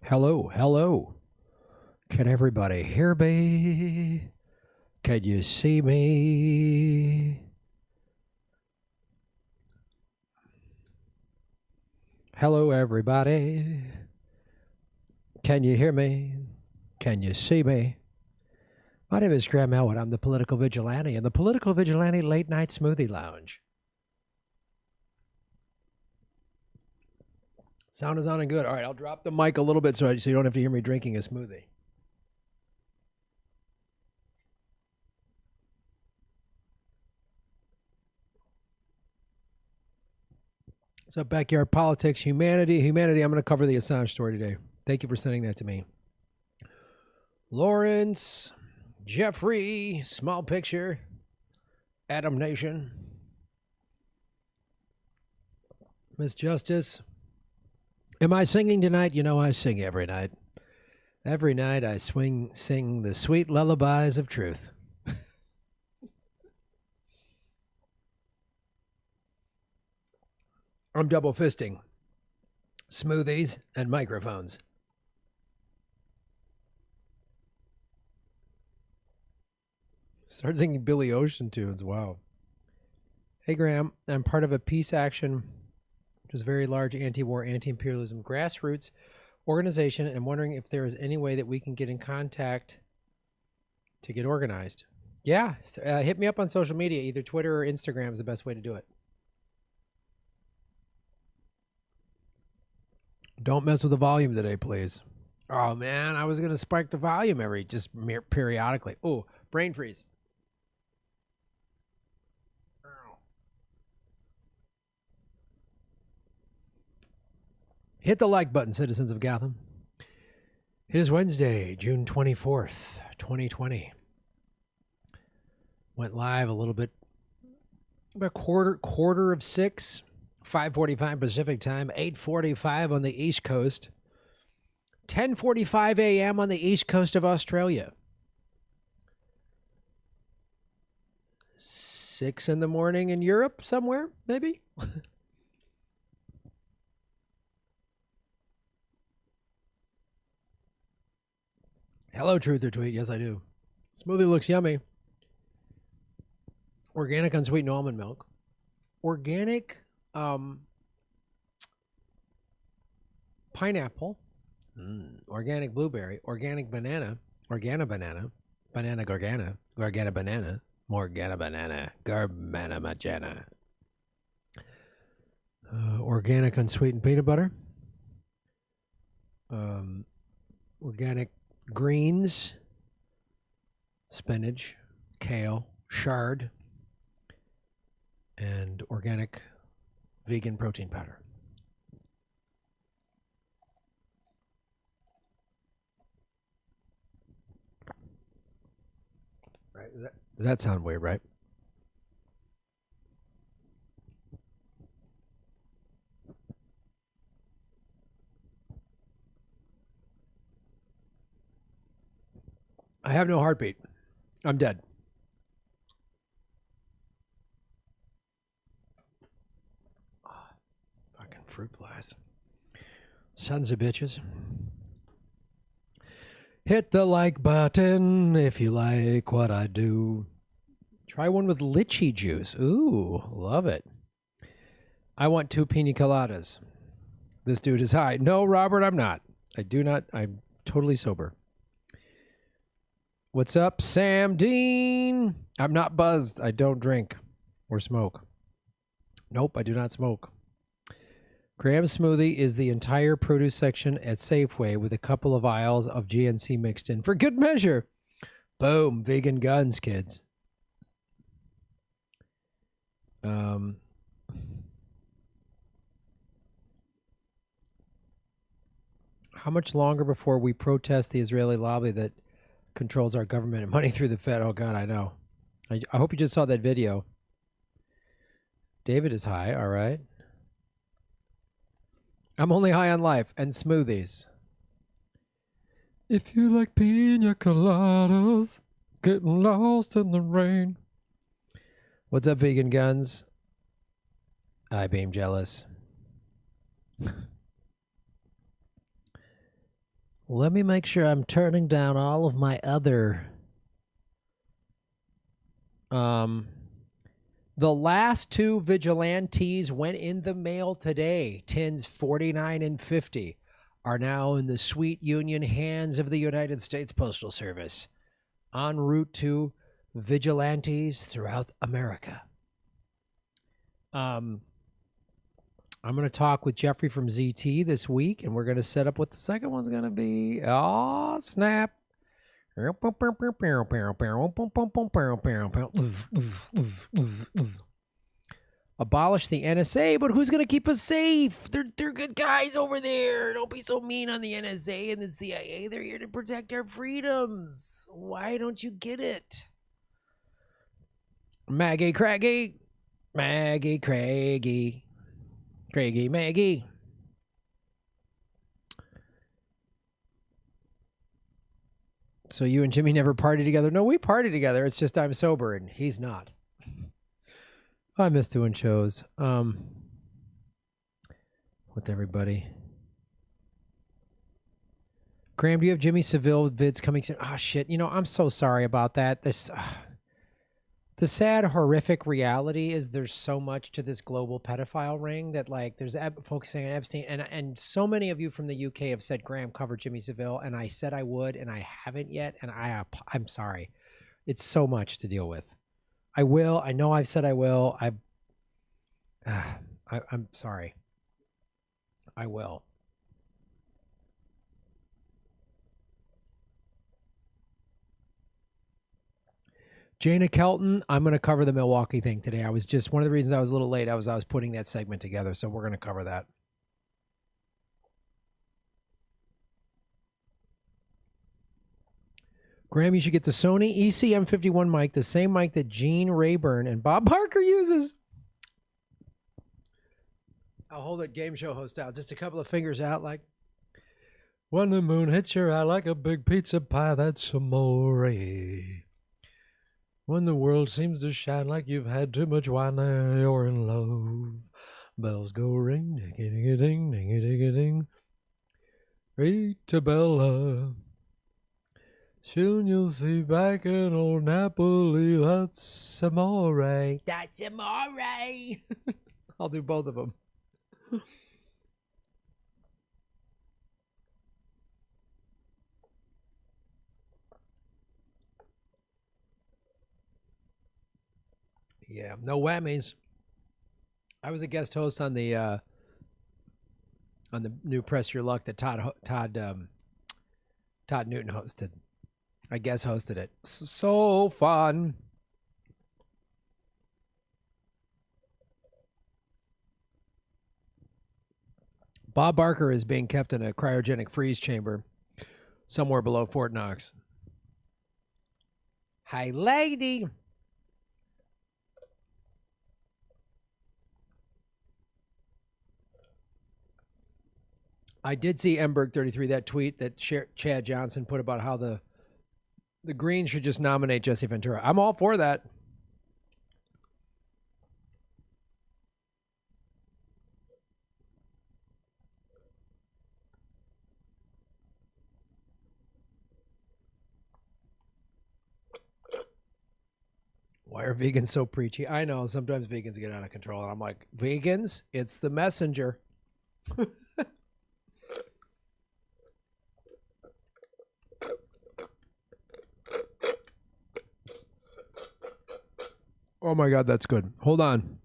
Hello, hello. Can everybody hear me? Can you see me? Hello, everybody. Can you hear me? Can you see me? My name is Graham Elwood. I'm the Political Vigilante in the Political Vigilante Late Night Smoothie Lounge. Sound is on and good. All right, I'll drop the mic a little bit so you don't have to hear me drinking a smoothie. So backyard politics, humanity. I'm going to cover the Assange story today. Thank you for sending that to me. Lawrence, Jeffrey, Small Picture, Adam Nation, Miss Justice. Am I singing tonight? You know I sing every night. Every night I sing the sweet lullabies of truth. I'm double fisting smoothies and microphones. Start singing Billy Ocean tunes. Wow. Hey, Graham. I'm part of a peace action, which is a very large anti-war, anti-imperialism grassroots organization, and I'm wondering if there is any way that we can get in contact to get organized. Yeah. Hit me up on social media. Either Twitter or Instagram is the best way to do it. Don't mess with the volume today, please. Oh, man. I was going to spike the volume periodically. Oh, brain freeze. Hit the like button, citizens of Gotham. It is Wednesday, June 24th, 2020. Went live a little bit, about quarter of 6, 5:45 Pacific time, 8:45 on the East Coast, 10:45 a.m. on the East Coast of Australia. 6 in the morning in Europe somewhere, maybe? Hello, Truth or Tweet. Yes, I do. Smoothie looks yummy. Organic unsweetened almond milk. Organic pineapple. Organic blueberry. Organic banana. Organic banana. Banana gargana. Gargana banana. Morgana banana. Garbana magana. Organic unsweetened peanut butter. Organic greens, spinach, kale, chard, and organic vegan protein powder. Right? Does that sound weird, right? I have no heartbeat. I'm dead. Oh, fucking fruit flies. Sons of bitches. Hit the like button if you like what I do. Try one with lychee juice. Ooh, love it. I want 2 pina coladas. This dude is high. No, Robert, I'm not. I'm totally sober. What's up, Sam Dean? I'm not buzzed. I don't drink or smoke. Nope, I do not smoke. Graham's smoothie is the entire produce section at Safeway with a couple of aisles of GNC mixed in for good measure. Boom, vegan guns, kids. How much longer before we protest the Israeli lobby that controls our government and money through the Fed? Oh, God, I know. I hope you just saw that video. David is high, all right. I'm only high on life and smoothies. If you like pina coladas, getting lost in the rain. What's up, vegan guns? I beam jealous. Let me make sure I'm turning down all of my other. The last two Vigilantes went in the mail today. Tins 49 and 50 are now in the sweet union hands of the United States Postal Service, en route to Vigilantes throughout America. I'm going to talk with Jeffrey from ZT this week, and we're going to set up what the second one's going to be. Oh, snap. Abolish the NSA, but who's going to keep us safe? They're good guys over there. Don't be so mean on the NSA and the CIA. They're here to protect our freedoms. Why don't you get it? Maggie Craggy. Maggie Craggy. Craigie Maggie. So you and Jimmy never party together? No, we party together. It's just I'm sober and he's not. I miss doing shows with everybody. Graham, do you have Jimmy Seville vids coming soon? Oh, shit. You know, I'm so sorry about that. The sad, horrific reality is there's so much to this global pedophile ring that, like, there's focusing on Epstein. And so many of you from the UK have said, Graham, cover Jimmy Seville. And I said I would, and I haven't yet. And I'm sorry. It's so much to deal with. I will. I know I've said I will. I'm sorry. I will. Jana Kelton, I'm going to cover the Milwaukee thing today. I was just, one of the reasons I was a little late, I was putting that segment together, so we're going to cover that. Graham, you should get the Sony ECM51 mic, the same mic that Gene Rayburn and Bob Barker uses. I'll hold it game show host out. Just a couple of fingers out like, when the moon hits your eye like a big pizza pie, that's amore. When the world seems to shine like you've had too much wine, you're in love. Bells go ring, ding-a-ding, ding-a-ding-a-ding. Rita Bella. Soon you'll see back in old Napoli. That's amore. That's amore. I'll do both of them. Yeah, no whammies. I was a guest host on the new Press Your Luck that Todd Newton hosted. I guest hosted it. So fun. Bob Barker is being kept in a cryogenic freeze chamber somewhere below Fort Knox. Hi, lady. I did see Emberg33, that tweet that Chad Johnson put about how the Greens should just nominate Jesse Ventura. I'm all for that. Why are vegans so preachy? I know, sometimes vegans get out of control, and I'm like, vegans? It's the messenger. Oh my God, that's good. Hold on.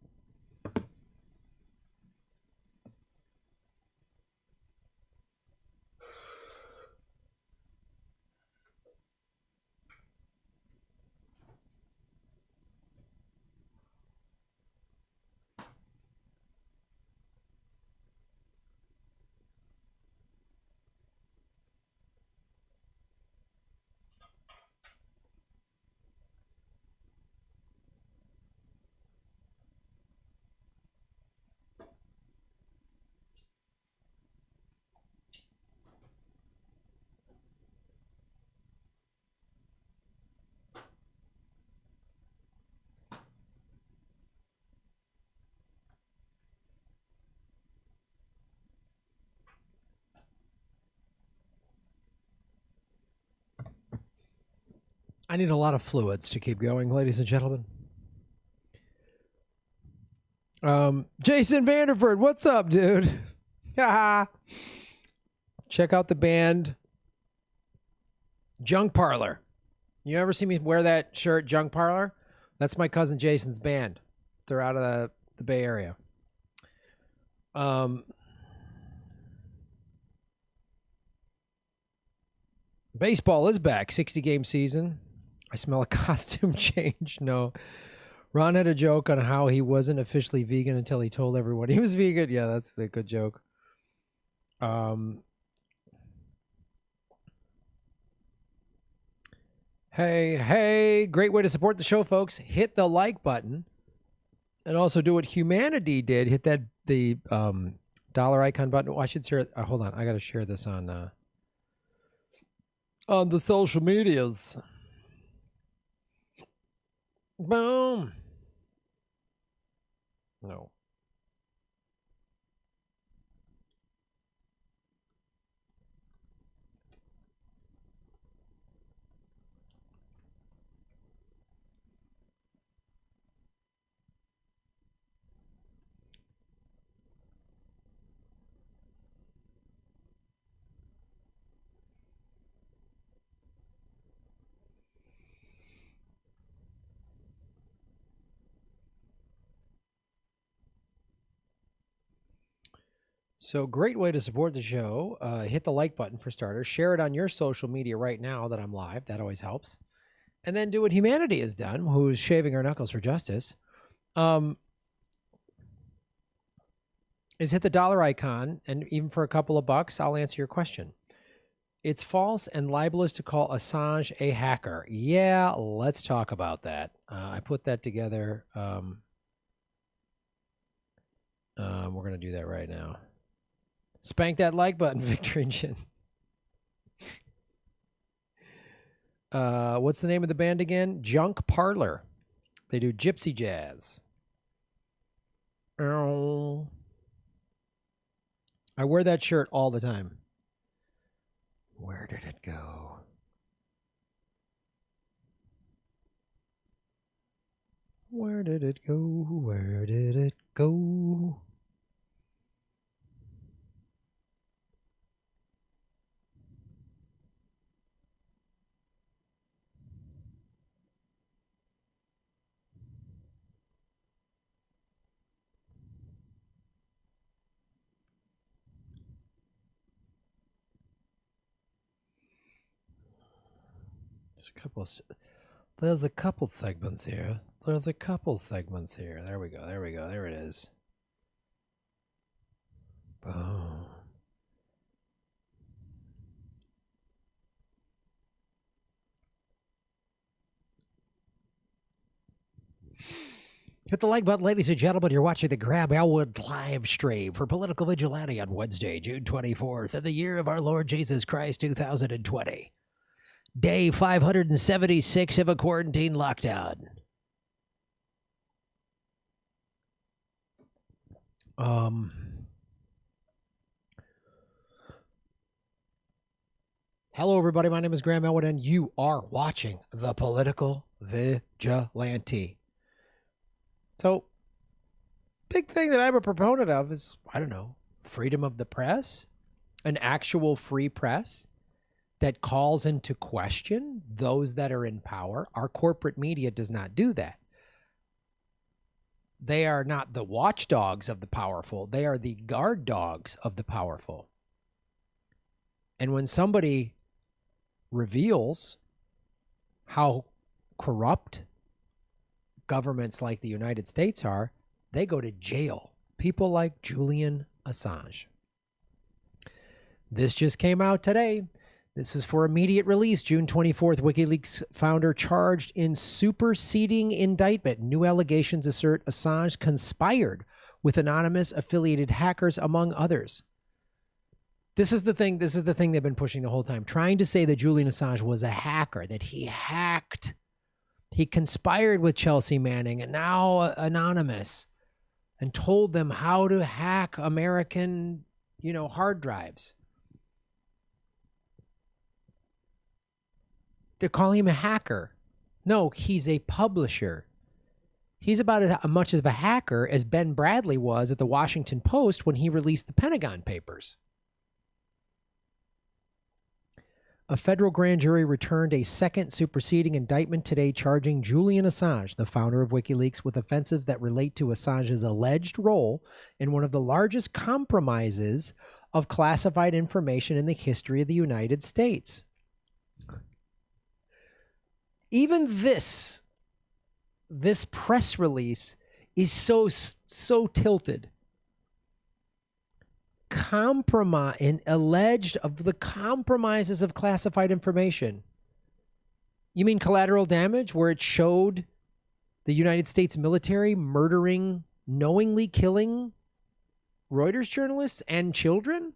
I need a lot of fluids to keep going, ladies and gentlemen. Jason Vanderford, what's up, dude? Check out the band Junk Parlor. You ever see me wear that shirt, Junk Parlor? That's my cousin Jason's band. They're out of the Bay Area. Baseball is back. 60-game season. I smell a costume change. No. Ron had a joke on how he wasn't officially vegan until he told everyone he was vegan. Yeah, that's a good joke. Hey, great way to support the show, folks. Hit the like button. And also do what humanity did. Hit the dollar icon button. Oh, I should share it. Hold on. I got to share this on the social medias. Boom. No. So great way to support the show. Hit the like button for starters. Share it on your social media right now that I'm live. That always helps. And then do what humanity has done, who's shaving our knuckles for justice. Is hit the dollar icon, and even for a couple of bucks, I'll answer your question. It's false and libelous to call Assange a hacker. Yeah, let's talk about that. I put that together. We're going to do that right now. Spank that like button, Victor and Jin. What's the name of the band again? Junk Parlor. They do gypsy jazz. I wear that shirt all the time. Where did it go? Where did it go? Where did it go? There's a couple segments here. There we go. There it is. Boom. Hit the like button, ladies and gentlemen. You're watching the Grab Elwood live stream for Political Vigilante on Wednesday, June 24th, in the year of our Lord Jesus Christ, 2020. Day 576 of a quarantine lockdown. Hello, everybody. My name is Graham Elwood, and you are watching the Political Vigilante. So, big thing that I'm a proponent of is, I don't know, freedom of the press, an actual free press that calls into question those that are in power. Our corporate media does not do that. They are not the watchdogs of the powerful. They are the guard dogs of the powerful. And when somebody reveals how corrupt governments like the United States are, they go to jail. People like Julian Assange. This just came out today. This is for immediate release. June 24th, WikiLeaks founder charged in superseding indictment. New allegations assert Assange conspired with anonymous affiliated hackers, among others. This is the thing they've been pushing the whole time, trying to say that Julian Assange was a hacker, that he hacked. He conspired with Chelsea Manning and now Anonymous and told them how to hack American, hard drives. They're calling him a hacker. No, he's a publisher. He's about as much of a hacker as Ben Bradley was at the Washington Post when he released the Pentagon Papers. A federal grand jury returned a second superseding indictment today charging Julian Assange, the founder of WikiLeaks, with offenses that relate to Assange's alleged role in one of the largest compromises of classified information in the history of the United States. Even this press release is so tilted. Alleged of the compromises of classified information. You mean collateral damage, where it showed the United States military knowingly killing Reuters journalists and children?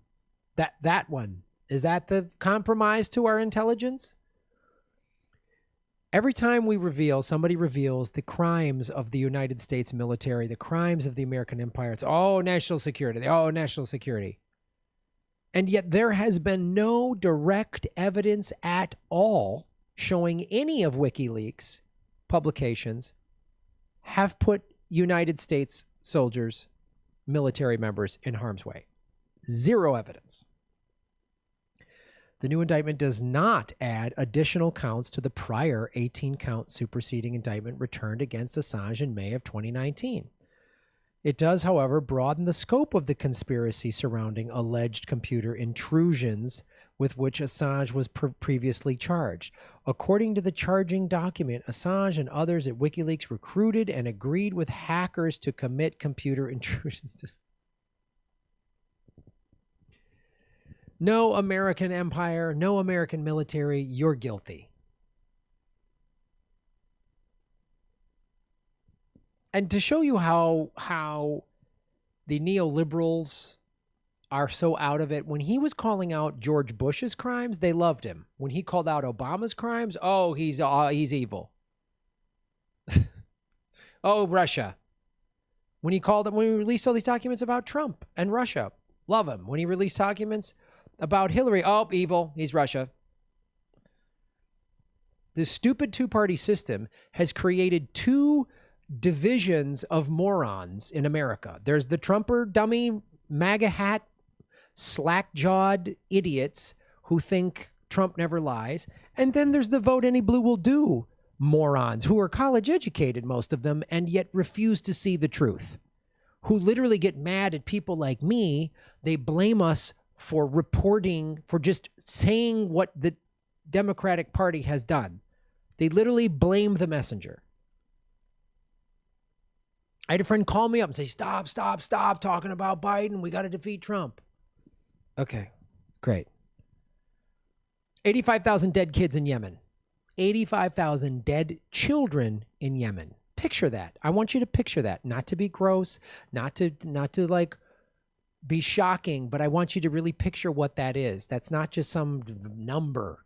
That one. Is that the compromise to our intelligence? Every time somebody reveals the crimes of the United States military, the crimes of the American empire, it's, national security. National security. And yet there has been no direct evidence at all showing any of WikiLeaks publications have put United States soldiers, military members in harm's way. Zero evidence. The new indictment does not add additional counts to the prior 18-count superseding indictment returned against Assange in May of 2019. It does, however, broaden the scope of the conspiracy surrounding alleged computer intrusions with which Assange was previously charged. According to the charging document, Assange and others at WikiLeaks recruited and agreed with hackers to commit computer intrusions. No American empire, no American military, you're guilty. And to show you how the neoliberals are so out of it, when he was calling out George Bush's crimes, they loved him. When he called out Obama's crimes, he's evil. Russia. When he released all these documents about Trump and Russia, love him. When he released documents about Hillary, evil, he's Russia. This stupid two-party system has created two divisions of morons in America. There's the Trumper dummy, MAGA hat, slack-jawed idiots who think Trump never lies. And then there's the vote any blue will do morons who are college educated, most of them, and yet refuse to see the truth, who literally get mad at people like me. They blame us for reporting, for just saying what the Democratic Party has done. They literally blame the messenger. I had a friend call me up and say, stop talking about Biden. We got to defeat Trump. Okay, great. 85,000 dead kids in Yemen. 85,000 dead children in Yemen. Picture that. I want you to picture that. Not to be gross, not to like be shocking, but I want you to really picture what that is. That's not just some number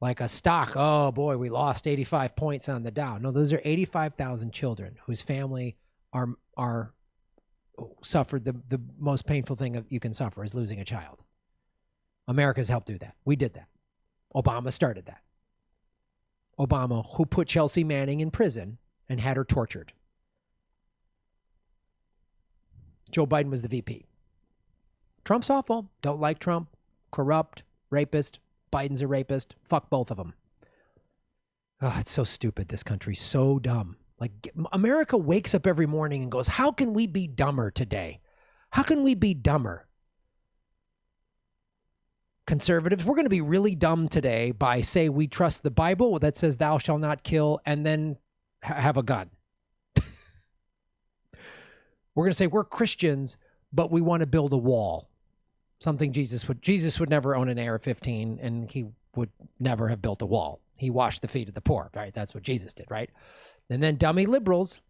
like a stock. Oh boy, we lost 85 points on the Dow. No, those are 85,000 children whose family are suffered the most painful thing you can suffer is losing a child. America's helped do that. We did that. Obama started that. Obama, who put Chelsea Manning in prison and had her tortured. Joe Biden was the VP. Trump's awful. Don't like Trump. Corrupt. Rapist. Biden's a rapist. Fuck both of them. Oh, it's so stupid. This country's so dumb. Like, America wakes up every morning and goes, how can we be dumber today? How can we be dumber? Conservatives, we're going to be really dumb today by say we trust the Bible that says thou shalt not kill and then have a gun. We're going to say we're Christians, but we want to build a wall. Something Jesus would never own an AR-15, and he would never have built a wall. He washed the feet of the poor, right? That's what Jesus did, right? And then dummy liberals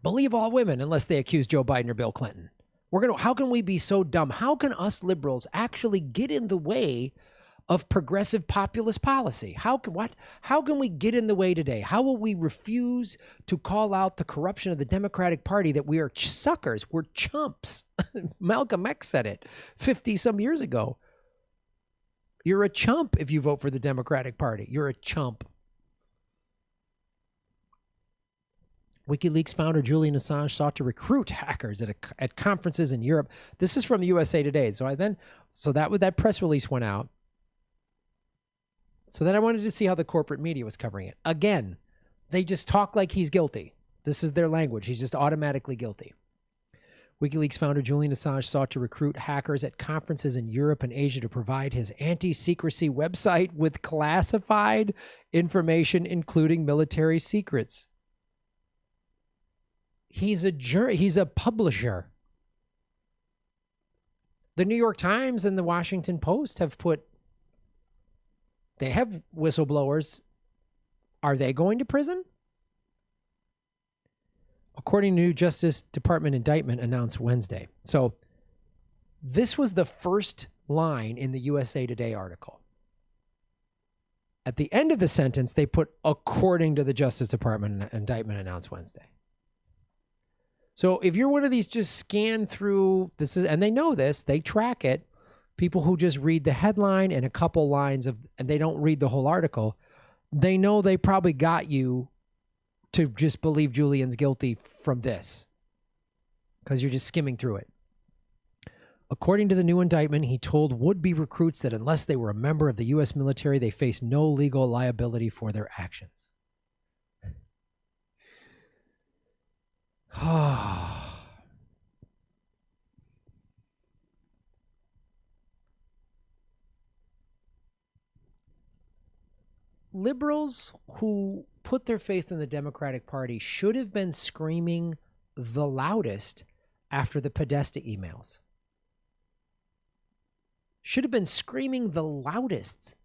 believe all women unless they accuse Joe Biden or Bill Clinton. How can we be so dumb? How can us liberals actually get in the way of progressive populist policy? How can we get in the way today? How will we refuse to call out the corruption of the Democratic Party, that we are suckers, we're chumps? Malcolm X said it 50 some years ago. You're a chump if you vote for the Democratic Party. You're a chump. WikiLeaks founder Julian Assange sought to recruit hackers at conferences in Europe. This is from the USA Today. So that press release went out. So then I wanted to see how the corporate media was covering it. Again, they just talk like he's guilty. This is their language. He's just automatically guilty. WikiLeaks founder Julian Assange sought to recruit hackers at conferences in Europe and Asia to provide his anti-secrecy website with classified information, including military secrets. He's a publisher. The New York Times and the Washington Post have whistleblowers. Are they going to prison? According to new Justice Department indictment announced Wednesday. So this was the first line in the USA Today article. At the end of the sentence, they put, according to the Justice Department indictment announced Wednesday. So if you're one of these just scan through, and they know this, they track it, people who just read the headline and a couple lines and they don't read the whole article, they know they probably got you to just believe Julian's guilty from this because you're just skimming through it. According to the new indictment, he told would-be recruits that unless they were a member of the U.S. military, they face no legal liability for their actions. Liberals who put their faith in the Democratic Party should have been screaming the loudest after the Podesta emails. Should have been screaming the loudest.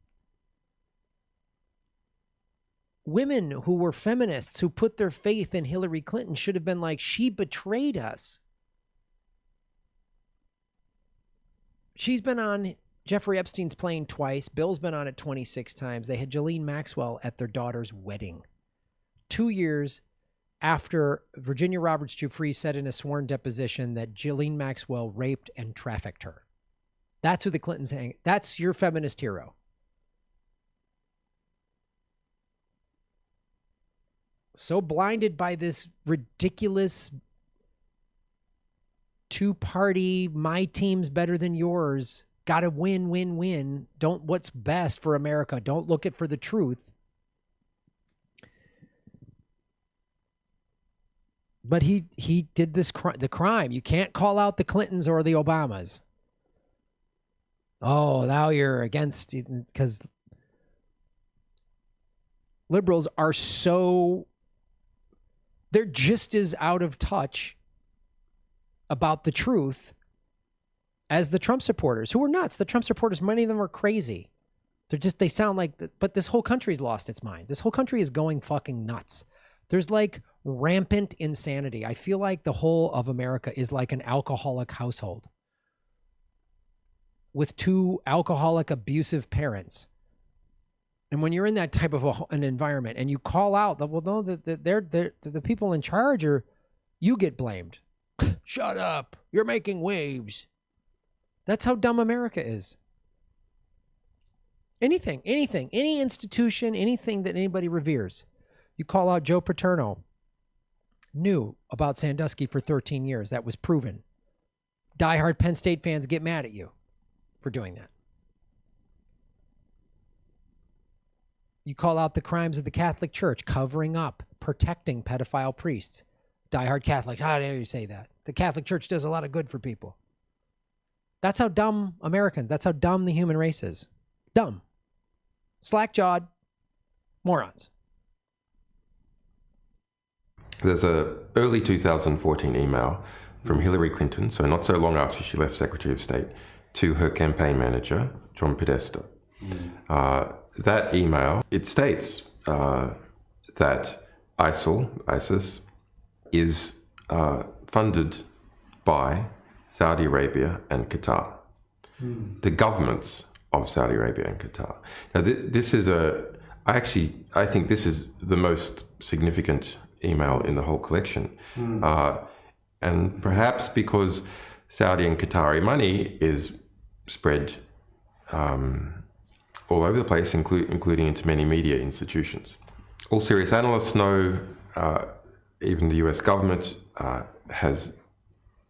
Women who were feminists who put their faith in Hillary Clinton should have been like, she betrayed us. She's been on Jeffrey Epstein's plane twice. Bill's been on it 26 times. They had Ghislaine Maxwell at their daughter's wedding. 2 years after Virginia Roberts Giuffre said in a sworn deposition that Ghislaine Maxwell raped and trafficked her. That's who the Clintons hang. That's your feminist hero. So blinded by this ridiculous two-party, my team's better than yours, gotta win, win, win. Don't what's best for America. Don't look it for the truth. But he did the crime. You can't call out the Clintons or the Obamas. Oh, now you're against, because liberals are they're just as out of touch about the truth as the Trump supporters, who are nuts. The Trump supporters, many of them are crazy. They sound like, but this whole country's lost its mind. This whole country is going fucking nuts. There's like rampant insanity. I feel like the whole of America is like an alcoholic household with two alcoholic, abusive parents. And when you're in that type of an environment and you call out, well, no, the people in charge you get blamed. Shut up. You're making waves. That's how dumb America is. Anything, any institution, anything that anybody reveres. You call out Joe Paterno, knew about Sandusky for 13 years. That was proven. Diehard Penn State fans get mad at you for doing that. You call out the crimes of the Catholic Church, covering up, protecting pedophile priests. Diehard Catholics, how dare you say that? The Catholic Church does a lot of good for people. That's how dumb Americans, that's how dumb the human race is. Dumb. Slack-jawed morons. There's a early 2014 email from Hillary Clinton, so not so long after she left Secretary of State, to her campaign manager, John Podesta. That email, it states that ISIS, is funded by Saudi Arabia and Qatar, the governments of Saudi Arabia and Qatar. Now, this is I think this is the most significant email in the whole collection. And perhaps because Saudi and Qatari money is spread all over the place, including into many media institutions. All serious analysts know even the US government has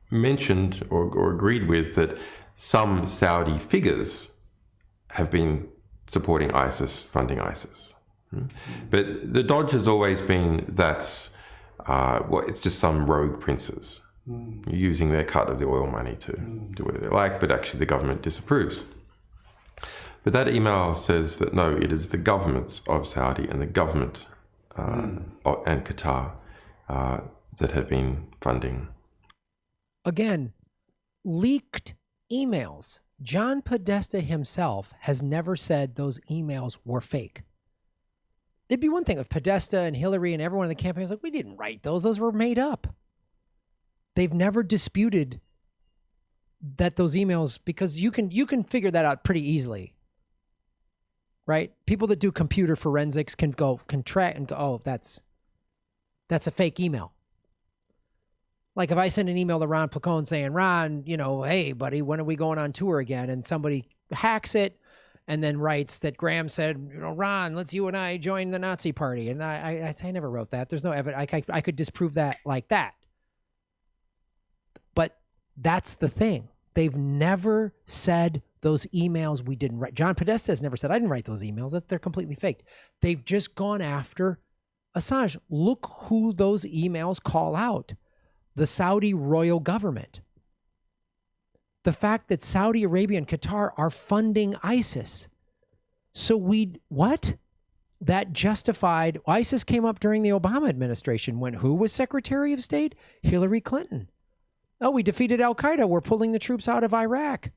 mentioned or agreed with that some Saudi figures have been supporting ISIS, funding ISIS. But the dodge has always been that's it's just some rogue princes using their cut of the oil money to do whatever they like, but actually the government disapproves. But that email says that no, it is the governments of Saudi and the government and Qatar that have been funding. Again, leaked emails. John Podesta himself has never said those emails were fake. It'd be one thing if Podesta and Hillary and everyone in the campaign was like, we didn't write those. Those were made up. They've never disputed that those emails, because you can figure that out pretty easily. Right? People that do computer forensics can track and go, oh, that's a fake email. Like if I send an email to Ron Placone saying, Ron, hey, buddy, when are we going on tour again? And somebody hacks it and then writes that Graham said, Ron, let's you and I join the Nazi party. And I never wrote that. There's no evidence. I could disprove that like that. But that's the thing. They've never said those emails we didn't write. John Podesta has never said, I didn't write those emails. They're completely faked. They've just gone after Assange. Look who those emails call out. The Saudi royal government. The fact that Saudi Arabia and Qatar are funding ISIS. So what? That justified, ISIS came up during the Obama administration when who was Secretary of State? Hillary Clinton. Oh, we defeated Al-Qaeda. We're pulling the troops out of Iraq.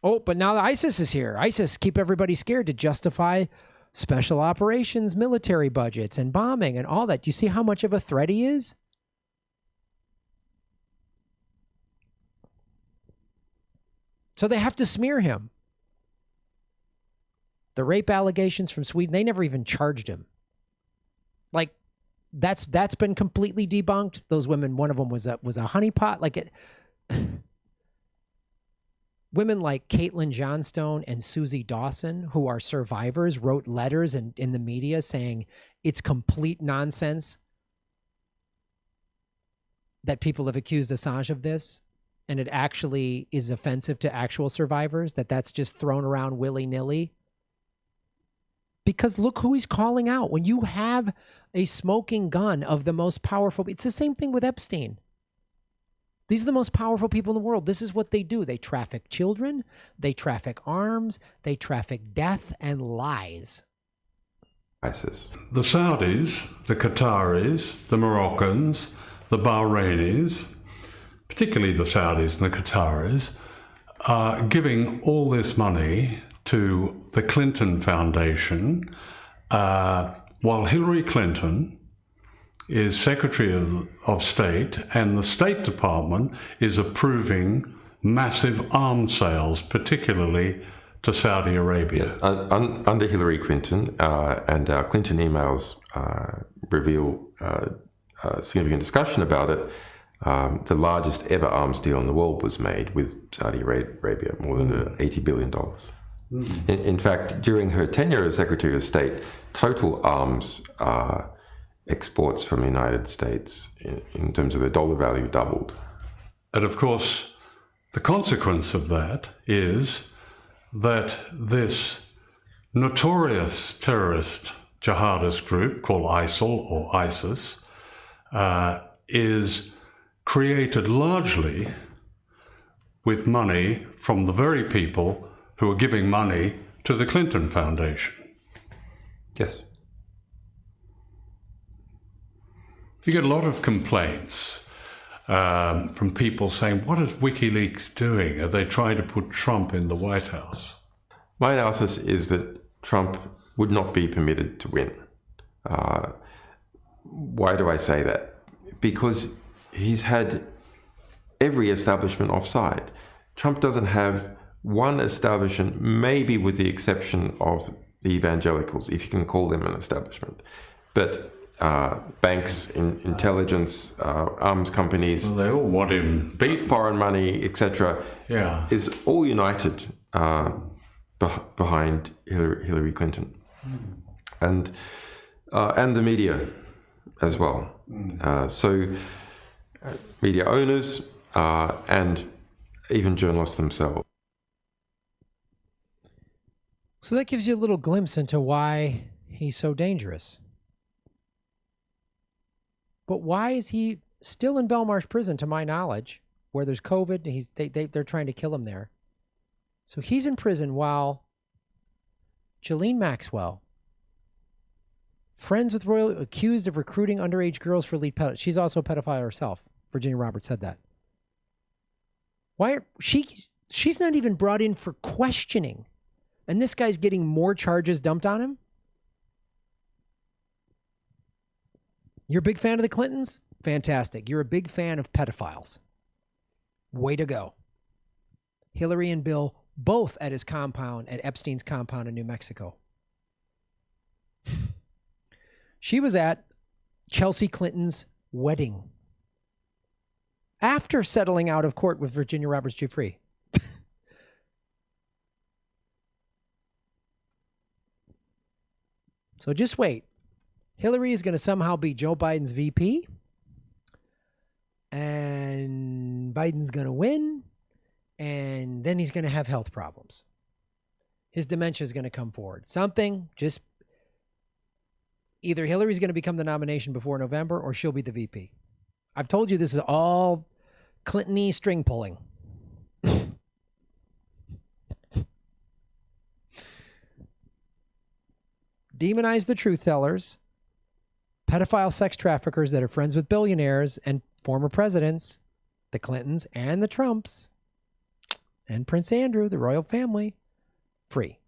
Oh, but now ISIS is here. ISIS keep everybody scared to justify special operations, military budgets, and bombing and all that. Do you see how much of a threat he is? So they have to smear him. The rape allegations from Sweden, they never even charged him. Like, that's been completely debunked. Those women, one of them was a honeypot. Women like Caitlin Johnstone and Susie Dawson, who are survivors, wrote letters in the media saying it's complete nonsense that people have accused Assange of this, and it actually is offensive to actual survivors, that's just thrown around willy-nilly. Because look who he's calling out. When you have a smoking gun of the most powerful, it's the same thing with Epstein. These are the most powerful people in the world. This is what they do. They traffic children, they traffic arms, they traffic death and lies. ISIS. The Saudis, the Qataris, the Moroccans, the Bahrainis, particularly the Saudis and the Qataris, are giving all this money to the Clinton Foundation, while Hillary Clinton is Secretary of State, and the State Department is approving massive arms sales, particularly to Saudi Arabia. Under Hillary Clinton, and our Clinton emails reveal significant discussion about it, the largest ever arms deal in the world was made with Saudi Arabia, more than $80 billion. In fact, during her tenure as Secretary of State, total arms exports from the United States in terms of their dollar value doubled. And of course, the consequence of that is that this notorious terrorist jihadist group called ISIL or ISIS is created largely with money from the very people who are giving money to the Clinton Foundation. Yes. You get a lot of complaints from people saying, what is WikiLeaks doing? Are they trying to put Trump in the White House? My analysis is that Trump would not be permitted to win. Why do I say that? Because he's had every establishment offside. Trump doesn't have one establishment, maybe with the exception of the evangelicals, if you can call them an establishment. But banks, intelligence, arms companies, well, they all want him. Beat foreign money, etc. Yeah, is all united behind Hillary Clinton, and the media, as well. So media owners and even journalists themselves. So that gives you a little glimpse into why he's so dangerous. But why is he still in Belmarsh prison, to my knowledge, where there's COVID? They're trying to kill him there. So he's in prison while Ghislaine Maxwell, friends with Royal, accused of recruiting underage girls for lead pedophile. She's also a pedophile herself. Virginia Roberts said that. Why are she's not even brought in for questioning, and this guy's getting more charges dumped on him? You're a big fan of the Clintons? Fantastic. You're a big fan of pedophiles. Way to go. Hillary and Bill both at his compound, at Epstein's compound in New Mexico. She was at Chelsea Clinton's wedding after settling out of court with Virginia Roberts Giuffre. So just wait. Hillary is going to somehow be Joe Biden's VP, and Biden's going to win, and then he's going to have health problems. His dementia is going to come forward. Something, just either Hillary's going to become the nomination before November, or she'll be the VP. I've told you this is all Clinton-y string pulling. Demonize the truth tellers, pedophile sex traffickers that are friends with billionaires and former presidents, the Clintons and the Trumps, and Prince Andrew, the royal family, free.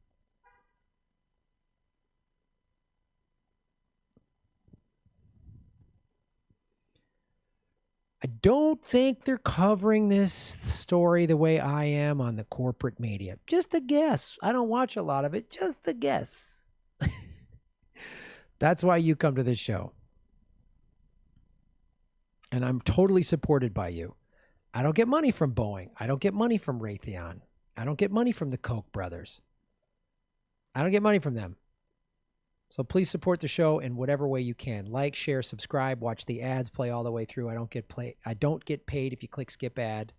I don't think they're covering this story the way I am on the corporate media. Just a guess. I don't watch a lot of it. Just a guess. That's why you come to this show. And I'm totally supported by you. I don't get money from Boeing. I don't get money from Raytheon. I don't get money from the Koch brothers. I don't get money from them. So please support the show in whatever way you can. Like, share, subscribe, watch the ads play all the way through. I don't get paid if you click skip ad.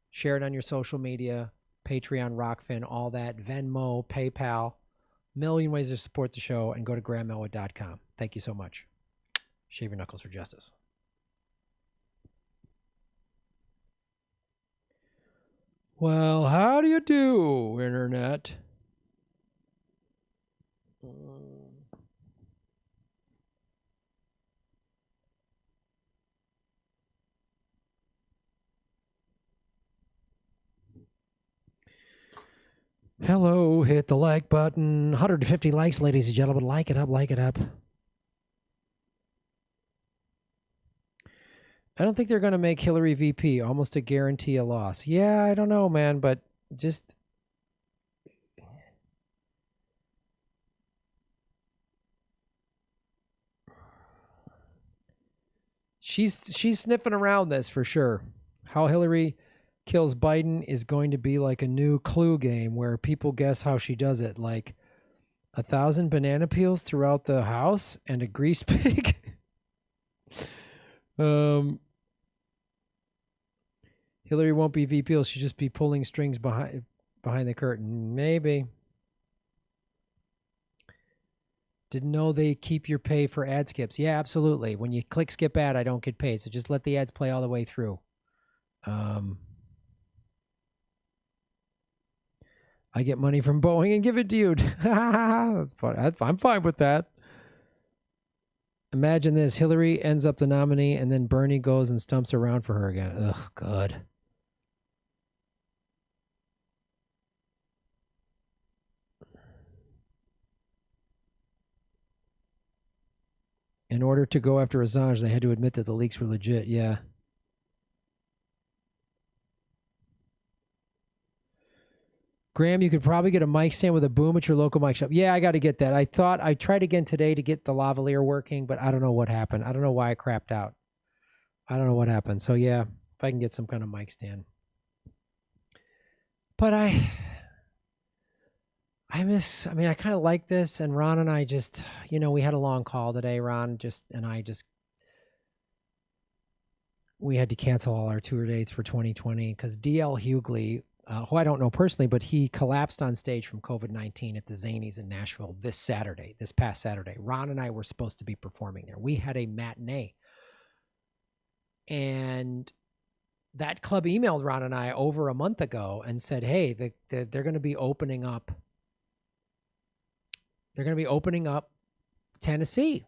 Share it on your social media, Patreon, Rockfin, all that, Venmo, PayPal. Million ways to support the show, and go to GrahamElwood.com. Thank you so much. Shave your knuckles for justice. Well, how do you do, Internet? Hello, hit the like button. 150 likes, ladies and gentlemen. Like it up, like it up. I don't think they're going to make Hillary VP. Almost a guarantee a loss. Yeah, I don't know, man, but just... She's sniffing around this for sure. How Hillary kills Biden is going to be like a new Clue game where people guess how she does it. Like 1,000 banana peels throughout the house and a greased pig. Hillary won't be VP. She'll just be pulling strings behind the curtain. Maybe. Didn't know they keep your pay for ad skips. Yeah, absolutely. When you click skip ad, I don't get paid. So just let the ads play all the way through. I get money from Boeing and give it to you. That's fun. I'm fine with that. Imagine this. Hillary ends up the nominee, and then Bernie goes and stumps around for her again. Ugh, God. In order to go after Assange, they had to admit that the leaks were legit. Yeah. Graham, you could probably get a mic stand with a boom at your local mic shop. Yeah, I got to get that. I tried again today to get the lavalier working, but I don't know what happened. I don't know why I crapped out. I don't know what happened. So yeah, if I can get some kind of mic stand. But I kind of like this. And Ron and I just, we had a long call today. Ron and I just we had to cancel all our tour dates for 2020 because DL Hughley, who I don't know personally, but he collapsed on stage from COVID-19 at the Zanies in Nashville this past Saturday. Ron and I were supposed to be performing there. We had a matinee. And that club emailed Ron and I over a month ago and said, hey, they're going to be opening up. They're going to be opening up Tennessee.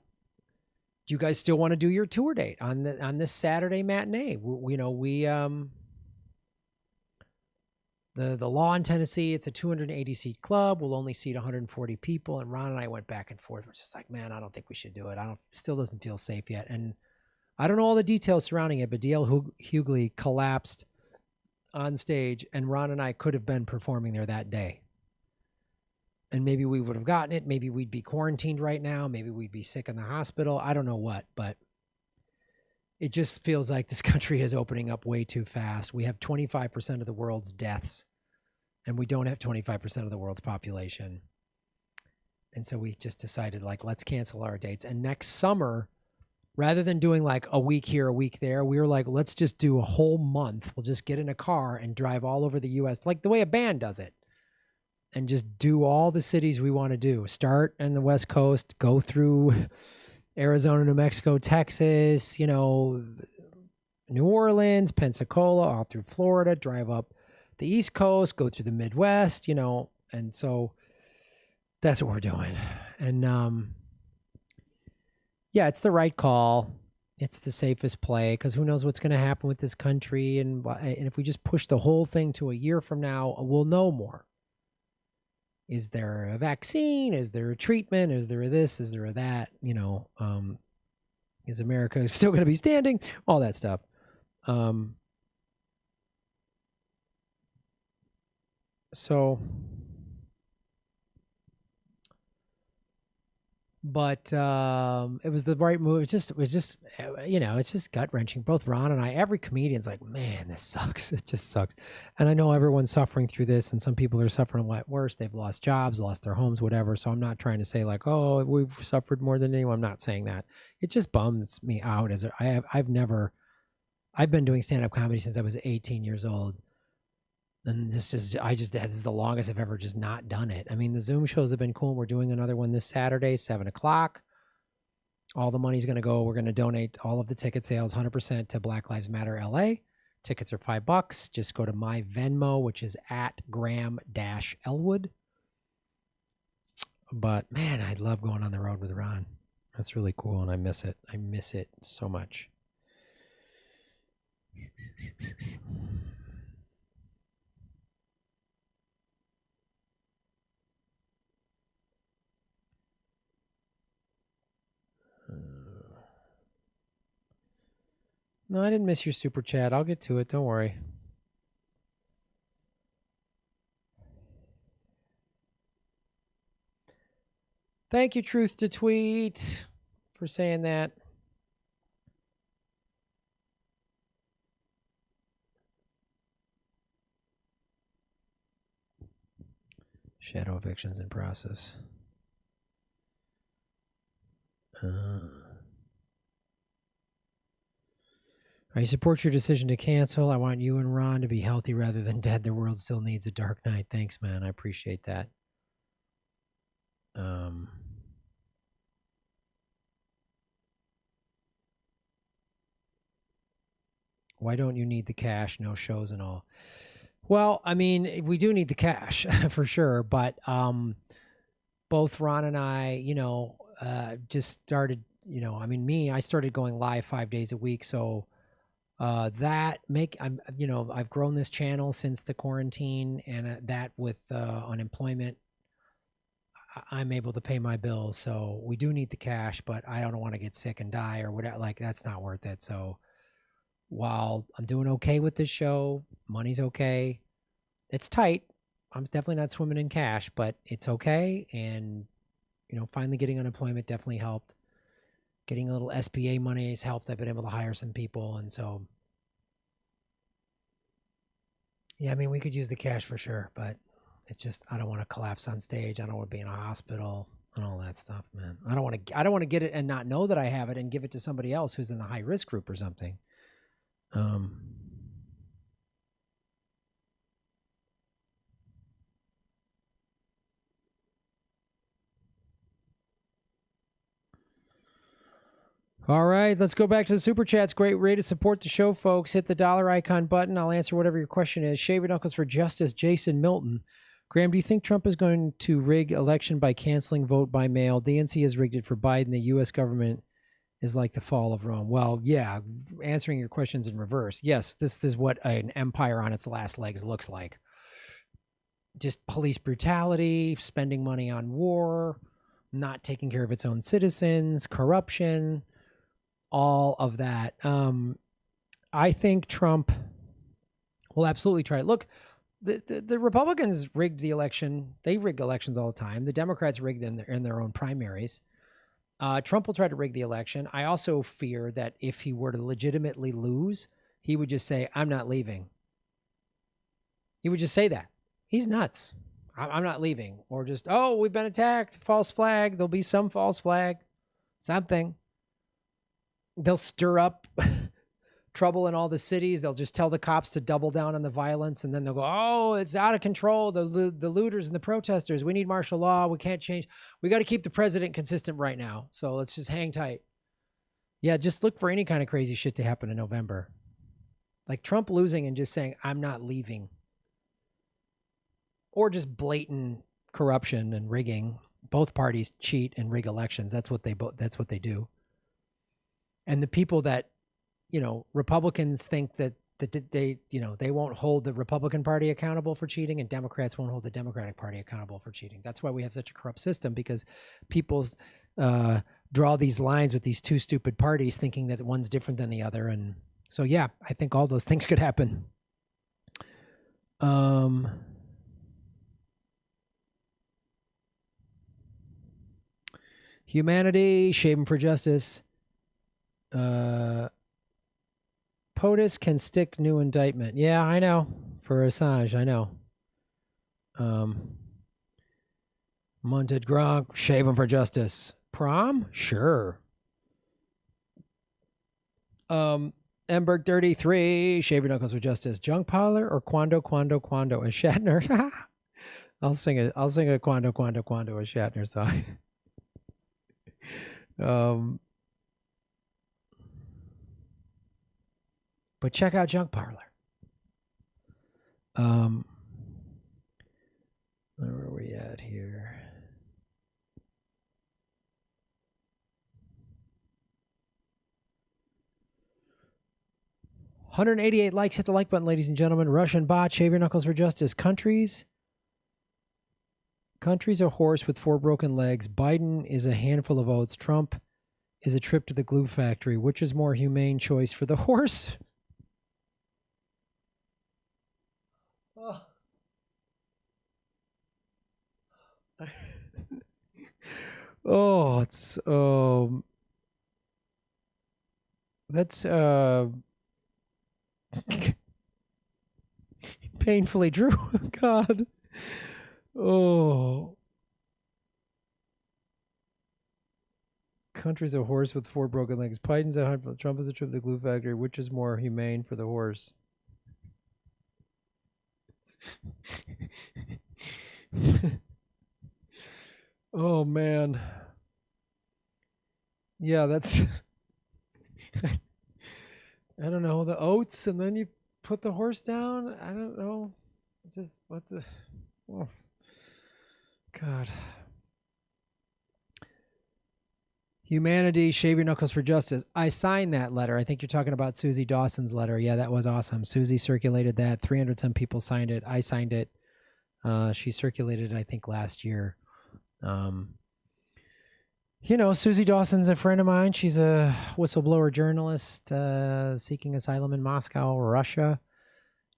Do you guys still want to do your tour date on this Saturday matinee? The law in Tennessee, it's a 280 seat club. We'll only seat 140 people. And Ron and I went back and forth. We're just like, man, I don't think we should do it. Still doesn't feel safe yet. And I don't know all the details surrounding it, but DL Hughley collapsed on stage, and Ron and I could have been performing there that day. And maybe we would have gotten it. Maybe we'd be quarantined right now. Maybe we'd be sick in the hospital. I don't know what, but it just feels like this country is opening up way too fast. We have 25% of the world's deaths, and we don't have 25% of the world's population. And so we just decided, like, let's cancel our dates. And next summer, rather than doing like a week here, a week there, we were like, let's just do a whole month. We'll just get in a car and drive all over the U.S. like the way a band does it, and just do all the cities we want to do. Start in the West Coast, go through Arizona, New Mexico, Texas, New Orleans, Pensacola, all through Florida, drive up the East Coast, go through the Midwest, and so that's what we're doing. And, yeah, it's the right call. It's the safest play because who knows what's going to happen with this country. And if we just push the whole thing to a year from now, we'll know more. Is there a vaccine? Is there a treatment? Is there a this? Is there a that? Is America still going to be standing? All that stuff. But it was the right move. It was just it's just gut wrenching. Both Ron and I, every comedian's like, man, this sucks. It just sucks. And I know everyone's suffering through this, and some people are suffering a lot worse. They've lost jobs, lost their homes, whatever. So I'm not trying to say like, oh, we've suffered more than anyone. I'm not saying that. It just bums me out I've been doing stand-up comedy since I was 18 years old. And this is the longest I've ever just not done it. I mean, the Zoom shows have been cool. We're doing another one this Saturday, 7:00. All the money's going to go. We're going to donate all of the ticket sales, 100% to Black Lives Matter LA. Tickets are $5. Just go to my Venmo, which is at Graham-Elwood. But man, I love going on the road with Ron. That's really cool, and I miss it. I miss it so much. No, I didn't miss your super chat. I'll get to it. Don't worry. Thank you, Truth to Tweet, for saying that. Shadow evictions in process. I support your decision to cancel. I want you and Ron to be healthy rather than dead. The world still needs a dark night. Thanks, man. I appreciate that. Why don't you need the cash? No shows and all. Well, I mean, we do need the cash for sure. But both Ron and I, just started, I started going live 5 days a week. So I've grown this channel since the quarantine, and that with unemployment, I'm able to pay my bills. So we do need the cash, but I don't want to get sick and die or whatever. Like, that's not worth it. So while I'm doing okay with this show, money's okay. It's tight. I'm definitely not swimming in cash, but it's okay. And, finally getting unemployment definitely helped. Getting a little SBA money has helped. I've been able to hire some people. And so, yeah, I mean, we could use the cash for sure, but it's just, I don't want to collapse on stage. I don't want to be in a hospital and all that stuff, man. I don't want to get it and not know that I have it and give it to somebody else who's in the high risk group or something. All right, let's go back to the Super Chats. Great way to support the show, folks. Hit the dollar icon button. I'll answer whatever your question is. Shave your knuckles for justice, Jason Milton. Graham, do you think Trump is going to rig election by canceling vote by mail? DNC has rigged it for Biden. The U.S. government is like the fall of Rome. Well, yeah, answering your questions in reverse. Yes, this is what an empire on its last legs looks like. Just police brutality, spending money on war, not taking care of its own citizens, corruption, all of that. I think Trump will absolutely try it. Look, the Republicans rigged the election. They rig elections all the time. The Democrats rigged in their own primaries. Trump will try to rig the election. I also fear that if he were to legitimately lose, he would just say, I'm not leaving. He would just say that. He's nuts. I'm not leaving. Or just, oh, we've been attacked. False flag. There'll be some false flag. Something. They'll stir up trouble in all the cities. They'll just tell the cops to double down on the violence. And then they'll go, oh, it's out of control. The looters and the protesters. We need martial law. We can't change. We got to keep the president consistent right now. So let's just hang tight. Yeah, just look for any kind of crazy shit to happen in November. Like Trump losing and just saying, I'm not leaving. Or just blatant corruption and rigging. Both parties cheat and rig elections. That's what they do. And the people that, Republicans think that they won't hold the Republican Party accountable for cheating, and Democrats won't hold the Democratic Party accountable for cheating. That's why we have such a corrupt system, because people draw these lines with these two stupid parties, thinking that one's different than the other. And so, yeah, I think all those things could happen. Humanity, shaving for justice. POTUS can stick new indictment. Yeah, I know. For Assange, I know. Munted Gronk, shave him for justice. Prom? Sure. Emberg 33, shave your knuckles for justice. Junk Parlor or Quando as Shatner? I'll sing a Quando as Shatner song. But check out Junk Parlor. Where are we at here? $188 likes. Hit the like button, ladies and gentlemen. Russian bot, shave your knuckles for justice. Countries a horse with 4 broken legs. Biden is a handful of oats. Trump is a trip to the glue factory. Which is more humane choice for the horse? Oh, it's that's painfully true. God. Oh. Country's a horse with 4 broken legs. Biden's a hunt. Trump is a trip to the glue factory. Which is more humane for the horse? Oh, man. Yeah, that's... I don't know. The oats, and then you put the horse down? I don't know. Just what the... Oh. God. Humanity, shave your knuckles for justice. I signed that letter. I think you're talking about Susie Dawson's letter. Yeah, that was awesome. Susie circulated that. 300 some people signed it. I signed it. She circulated it, I think, last year. Susie Dawson's a friend of mine. She's a whistleblower journalist seeking asylum in Moscow, Russia.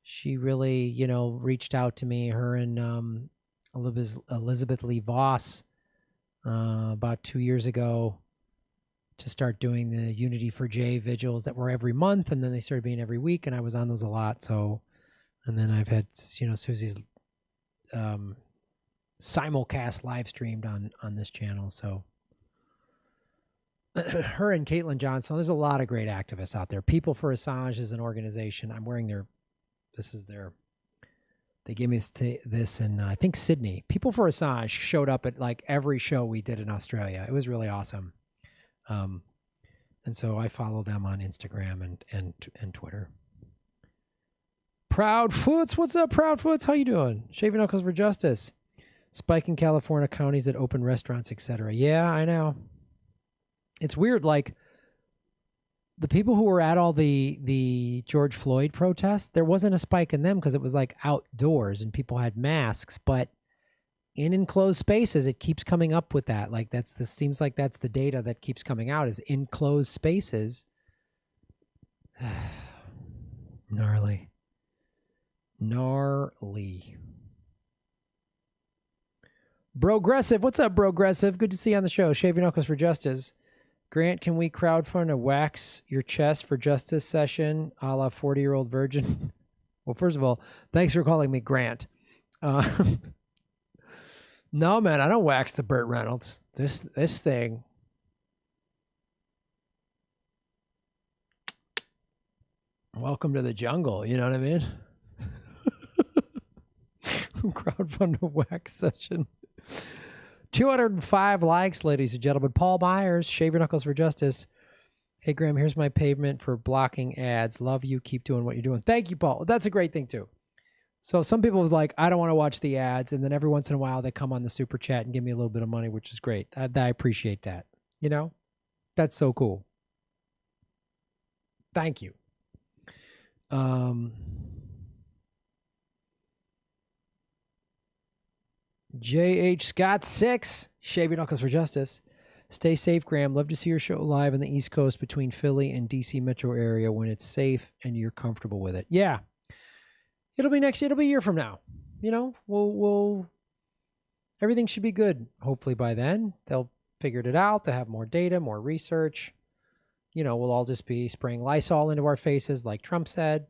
She really, reached out to me, her and Elizabeth Lee Voss about 2 years ago to start doing the Unity for J vigils that were every month, and then they started being every week, and I was on those a lot. So, and then I've had, Susie's simulcast live streamed on this channel. So her and Caitlin Johnson. There's a lot of great activists out there. People for Assange is an organization. I'm wearing they gave me this in, I think, Sydney. People for Assange showed up at like every show we did in Australia. It was really awesome. And so I follow them on Instagram and Twitter. Proudfoots, what's up, Proudfoots? How you doing? Shaving Knuckles for Justice. Spike in California counties that open restaurants, etc. Yeah, I know. It's weird, like the people who were at all the George Floyd protests, there wasn't a spike in them because it was like outdoors and people had masks, but in enclosed spaces, it keeps coming up with that. Like seems like that's the data that keeps coming out is enclosed spaces. Gnarly. Brogressive, what's up, Brogressive? Good to see you on the show. Shaving Knuckles for Justice. Grant, can we crowdfund a wax your chest for justice session a la 40-year-old virgin? Well, first of all, thanks for calling me Grant. No, man, I don't wax the Burt Reynolds. This thing. Welcome to the jungle, you know what I mean? Crowdfund a wax session. 205 likes, ladies and gentlemen. Paul Myers, Shave Your Knuckles for Justice. Hey, Graham, here's my payment for blocking ads. Love you. Keep doing what you're doing. Thank you, Paul. That's a great thing, too. So some people was like, I don't want to watch the ads. And then every once in a while, they come on the super chat and give me a little bit of money, which is great. I appreciate that. You know, that's so cool. Thank you. J.H. Scott 6, Shave Your Knuckles for Justice. Stay safe, Graham. Love to see your show live on the East Coast between Philly and DC metro area when it's safe and you're comfortable with it. Yeah. It'll be a year from now. You know, we'll everything should be good. Hopefully by then they'll figure it out. They'll have more data, more research. You know, we'll all just be spraying Lysol into our faces like Trump said.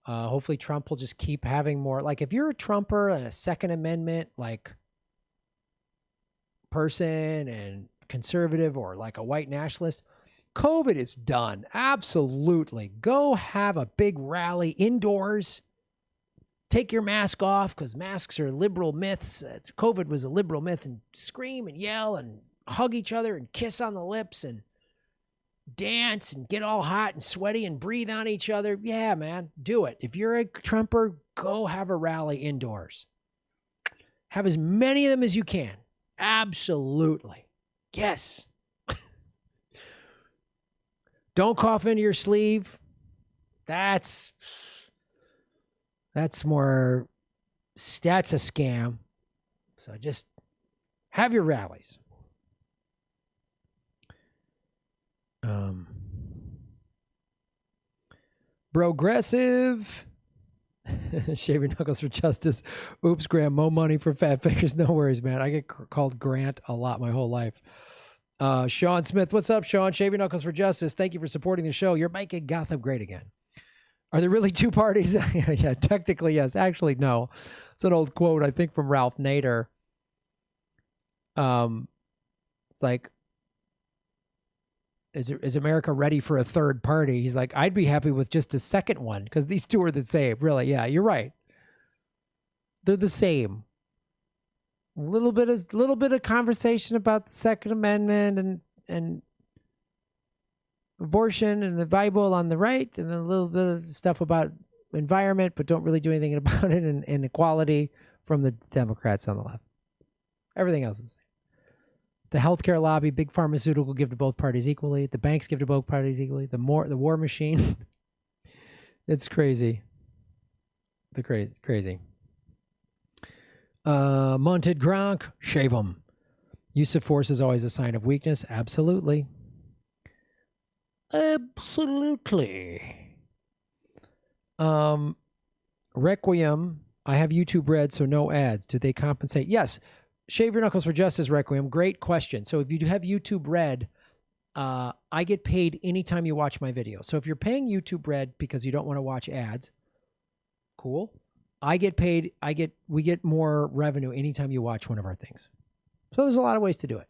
Hopefully Trump will just keep having more, like if you're a Trumper and a Second Amendment, like person and conservative or like a white nationalist, COVID is done. Absolutely. Go have a big rally indoors. Take your mask off because masks are liberal myths. COVID was a liberal myth, and scream and yell and hug each other and kiss on the lips and dance and get all hot and sweaty and breathe on each other. Yeah, man, do it. If you're a Trumper, go have a rally indoors. Have as many of them as you can. Absolutely. Yes. Don't cough into your sleeve. That's a scam. So just have your rallies. Progressive. Shave Your Knuckles for Justice. Oops, Graham. Mo money for fat fingers. No worries, man. I get called Grant a lot my whole life. Sean Smith. What's up, Sean? Shave Your Knuckles for Justice. Thank you for supporting the show. You're making Gotham great again. Are there really two parties? Yeah, technically, yes. Actually, no. It's an old quote, I think, from Ralph Nader. It's like, is America ready for a third party? He's like, I'd be happy with just a second one because these two are the same. Really, yeah, you're right. They're the same. A little bit of conversation about the Second Amendment and abortion and the Bible on the right, and a little bit of stuff about environment, but don't really do anything about it, and equality from the Democrats on the left. Everything else is the same. The healthcare lobby, big pharmaceutical give to both parties equally. The banks give to both parties equally. The war machine. It's crazy. Crazy. Monted Gronk, shave them. Use of force is always a sign of weakness. Absolutely. Absolutely. Requiem. I have YouTube Red, so no ads. Do they compensate? Yes. Shave Your Knuckles for Justice, Requiem. Great question. So if you do have YouTube Red, I get paid anytime you watch my video. So if you're paying YouTube Red because you don't want to watch ads, cool. I get paid. We get more revenue anytime you watch one of our things. So there's a lot of ways to do it.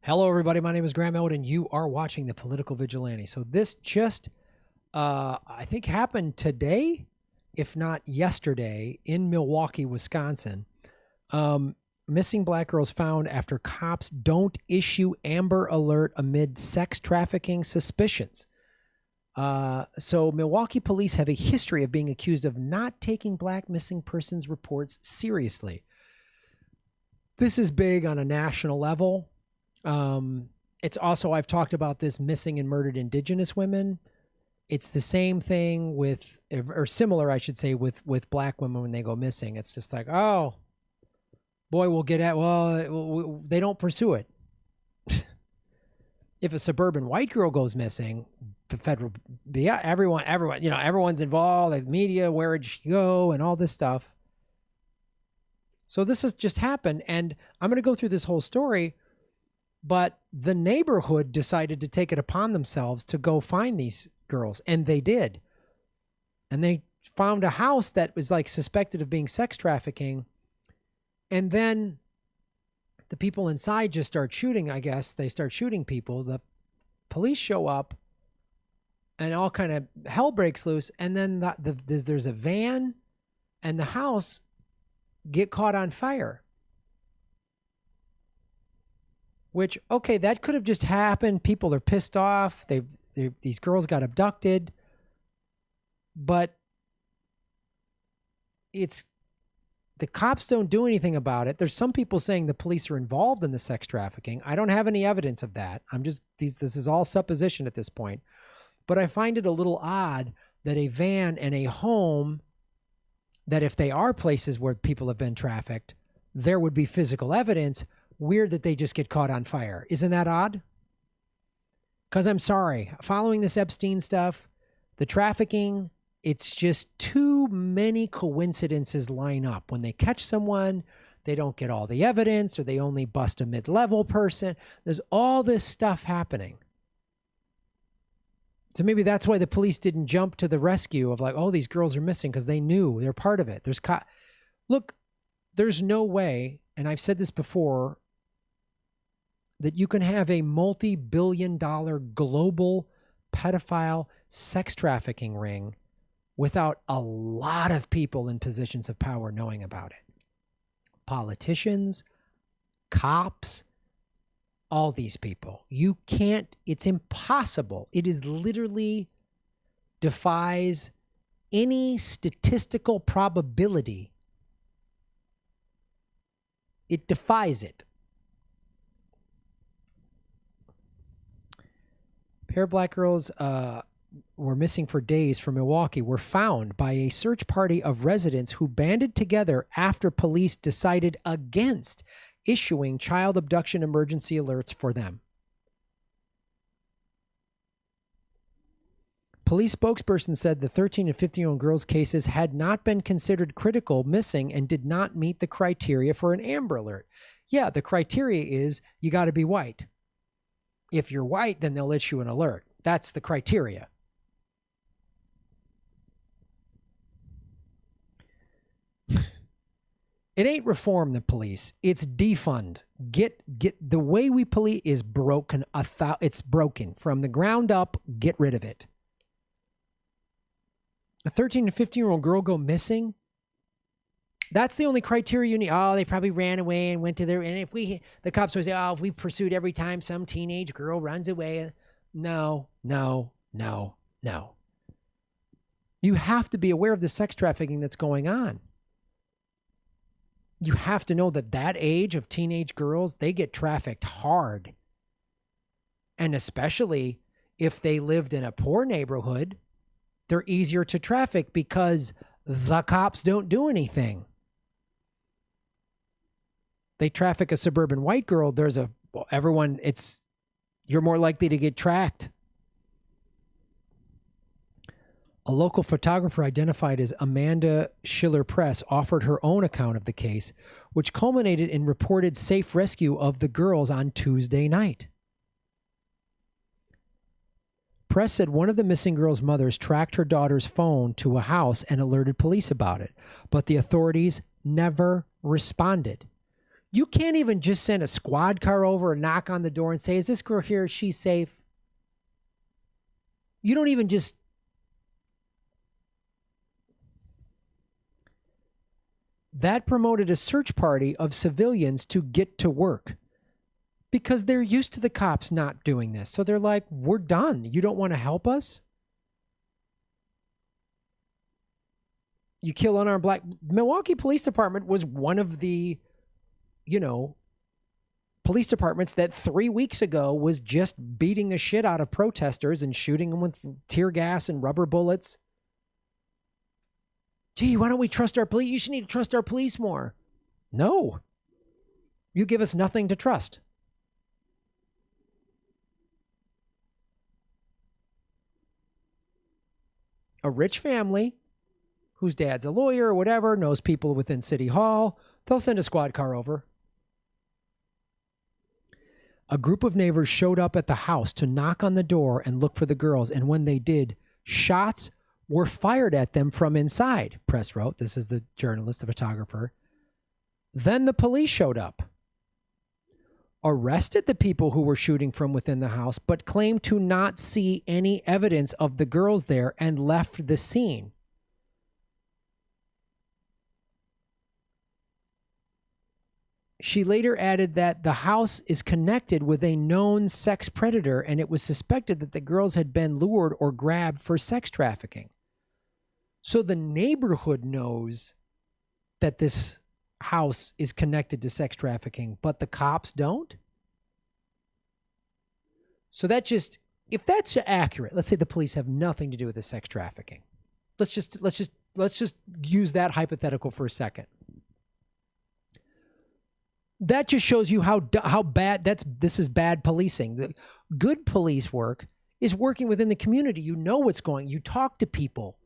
Hello, everybody. My name is Graham Elwood, and you are watching The Political Vigilante. So this just, I think, happened today, if not yesterday, in Milwaukee, Wisconsin. Missing black girls found after cops don't issue Amber Alert amid sex trafficking suspicions. So Milwaukee police have a history of being accused of not taking black missing persons reports seriously. This is big on a national level. It's also, I've talked about this, missing and murdered Indigenous women. It's the same thing with, or similar, I should say, with black women when they go missing. It's just like, oh, boy, we'll get at, well, they don't pursue it. If a suburban white girl goes missing, the federal, yeah, everyone, everyone's involved, the media, where did she go, and all this stuff. So this has just happened, and I'm going to go through this whole story. But the neighborhood decided to take it upon themselves to go find these girls, and they did. And they found a house that was like suspected of being sex trafficking. And then the people inside just start shooting, I guess. They start shooting people. The police show up and all kind of hell breaks loose. And then there's a van and the house get caught on fire. Which, okay, that could have just happened. People are pissed off. These girls got abducted. But the cops don't do anything about it. There's some people saying the police are involved in the sex trafficking. I don't have any evidence of that. This is all supposition at this point. But I find it a little odd that a van and a home, that if they are places where people have been trafficked, there would be physical evidence. Weird that they just get caught on fire. Isn't that odd? Because I'm sorry, following this Epstein stuff, the trafficking, it's just too many coincidences line up. When they catch someone, they don't get all the evidence, or they only bust a mid-level person. There's all this stuff happening. So maybe that's why the police didn't jump to the rescue of like, oh, these girls are missing, because they knew they're part of it. Look, there's no way, and I've said this before, that you can have a multi-billion-dollar global pedophile sex trafficking ring without a lot of people in positions of power knowing about it. Politicians, cops, all these people. You can't, it's impossible. It is literally defies any statistical probability. It defies it. Pair of black girls were missing for days from Milwaukee were found by a search party of residents who banded together after police decided against issuing child abduction emergency alerts for them. Police spokesperson said the 13 and 15-year-old girls' cases had not been considered critical missing and did not meet the criteria for an Amber Alert. Yeah, the criteria is you got to be white. If you're white, then they'll issue an alert. That's the criteria. It ain't reform the police. It's defund. Get the way we police is broken. It's broken from the ground up. Get rid of it. A 13 to 15-year-old girl go missing. That's the only criteria you need. Oh, they probably ran away and went to their, and the cops would say, oh, if we pursued every time some teenage girl runs away. No. You have to be aware of the sex trafficking that's going on. You have to know that age of teenage girls, they get trafficked hard. And especially if they lived in a poor neighborhood, they're easier to traffic because the cops don't do anything. They traffic a suburban white girl, you're more likely to get tracked. A local photographer identified as Amanda Schiller Press offered her own account of the case, which culminated in reported safe rescue of the girls on Tuesday night. Press said one of the missing girls' mothers tracked her daughter's phone to a house and alerted police about it, but the authorities never responded. You can't even just send a squad car over and knock on the door and say, is this girl here? Is she safe? You don't even just... That promoted a search party of civilians to get to work because they're used to the cops not doing this. So they're like, we're done. You don't want to help us? You kill unarmed black... Milwaukee Police Department was one of the, police departments that 3 weeks ago was just beating the shit out of protesters and shooting them with tear gas and rubber bullets. Gee, why don't we trust our police? You should need to trust our police more. No. You give us nothing to trust. A rich family whose dad's a lawyer or whatever, knows people within City Hall, they'll send a squad car over. A group of neighbors showed up at the house to knock on the door and look for the girls, and when they did, shots were fired at them from inside, press wrote. This is the journalist, the photographer. Then the police showed up, arrested the people who were shooting from within the house, but claimed to not see any evidence of the girls there and left the scene. She later added that the house is connected with a known sex predator, and it was suspected that the girls had been lured or grabbed for sex trafficking. So the neighborhood knows that this house is connected to sex trafficking, but the cops don't? So that just, if that's accurate, let's say the police have nothing to do with the sex trafficking. Let's just use that hypothetical for a second. That just shows you how bad this is bad policing. The good police work is working within the community. You know what's going on. You talk to people.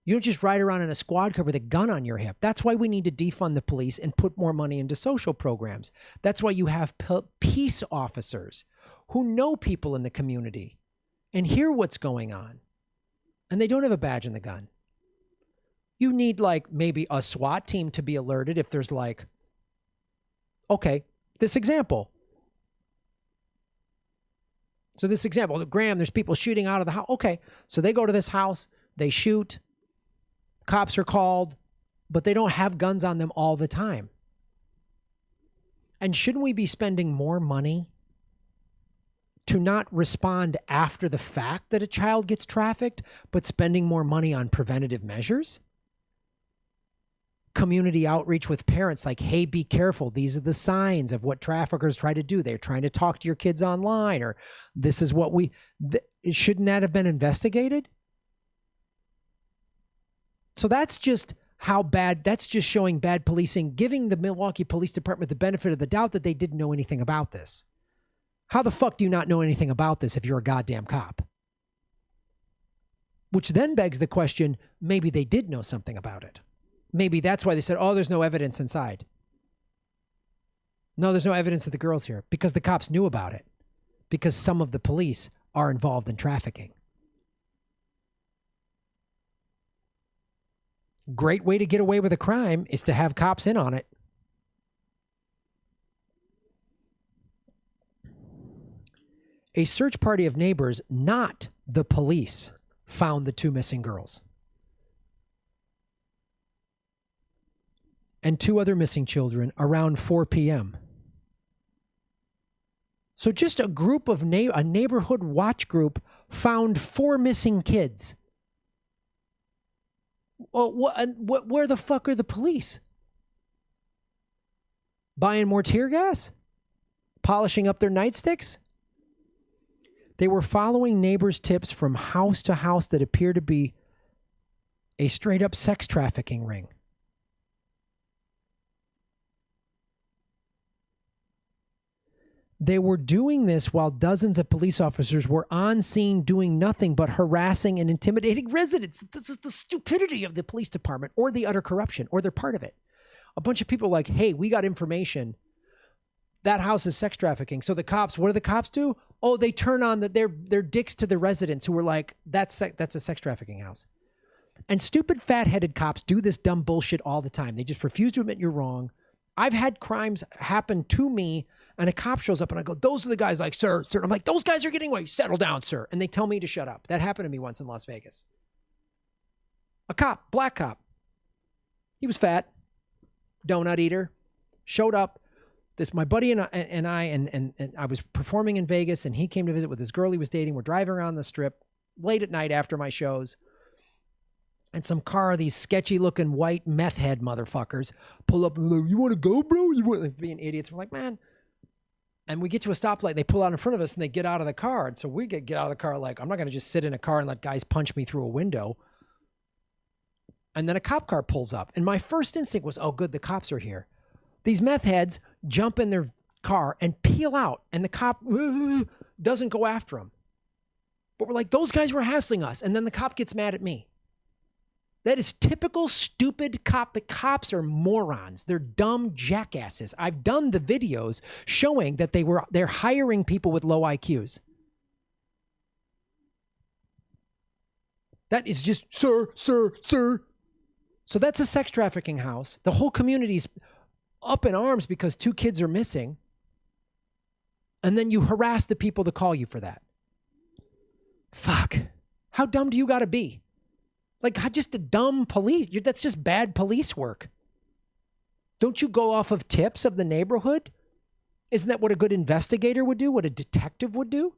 You don't just ride around in a squad car with a gun on your hip. That's why we need to defund the police and put more money into social programs. That's why you have peace officers who know people in the community and hear what's going on. And they don't have a badge in the gun. You need like maybe a SWAT team to be alerted if there's like, okay, this example. So this example, Graham, there's people shooting out of the house. Okay, so they go to this house, they shoot, cops are called, but they don't have guns on them all the time. And shouldn't we be spending more money to not respond after the fact that a child gets trafficked, but spending more money on preventative measures? Community outreach with parents like, hey, be careful. These are the signs of what traffickers try to do. They're trying to talk to your kids online, or this is what shouldn't that have been investigated? So that's just how bad, that's just showing bad policing, giving the Milwaukee Police Department the benefit of the doubt that they didn't know anything about this. How the fuck do you not know anything about this if you're a goddamn cop? Which then begs the question, maybe they did know something about it. Maybe that's why they said, oh, there's no evidence inside. No, there's no evidence of the girls here because the cops knew about it. Because some of the police are involved in trafficking. Great way to get away with a crime is to have cops in on it. A search party of neighbors, not the police, found the two missing girls. And two other missing children around 4 p.m. So just a group of a neighborhood watch group found 4 missing kids. Well, where the fuck are the police? Buying more tear gas? Polishing up their nightsticks? They were following neighbors' tips from house to house that appear to be a straight-up sex trafficking ring. They were doing this while dozens of police officers were on scene doing nothing but harassing and intimidating residents. This is the stupidity of the police department, or the utter corruption, or they're part of it. A bunch of people are like, hey, we got information. That house is sex trafficking. So the cops, what do the cops do? Oh, they turn on their dicks to the residents who were like, that's a sex trafficking house. And stupid fat-headed cops do this dumb bullshit all the time. They just refuse to admit you're wrong. I've had crimes happen to me, and a cop shows up, and I go, those are the guys, like, sir. I'm like, those guys are getting away. Settle down, sir. And they tell me to shut up. That happened to me once in Las Vegas. A cop, black cop. He was fat, donut eater, showed up. My buddy and I was performing in Vegas, and he came to visit with this girl he was dating. We're driving around the strip late at night after my shows. And some car, these sketchy looking white meth head motherfuckers pull up and like, you want to go, bro? You want, like, being idiots. We're like, man. And we get to a stoplight, they pull out in front of us and they get out of the car. And so we get out of the car like, I'm not going to just sit in a car and let guys punch me through a window. And then a cop car pulls up. And my first instinct was, oh, good, the cops are here. These meth heads jump in their car and peel out. And the cop doesn't go after them. But we're like, those guys were hassling us. And then the cop gets mad at me. That is typical stupid cop. The cops are morons. They're dumb jackasses. I've done the videos showing that they're hiring people with low IQs. That is just, sir. So that's a sex trafficking house. The whole community's up in arms because 2 kids are missing. And then you harass the people to call you for that. Fuck. How dumb do you got to be? Like, just a dumb police. That's just bad police work. Don't you go off of tips of the neighborhood? Isn't that what a good investigator would do? What a detective would do?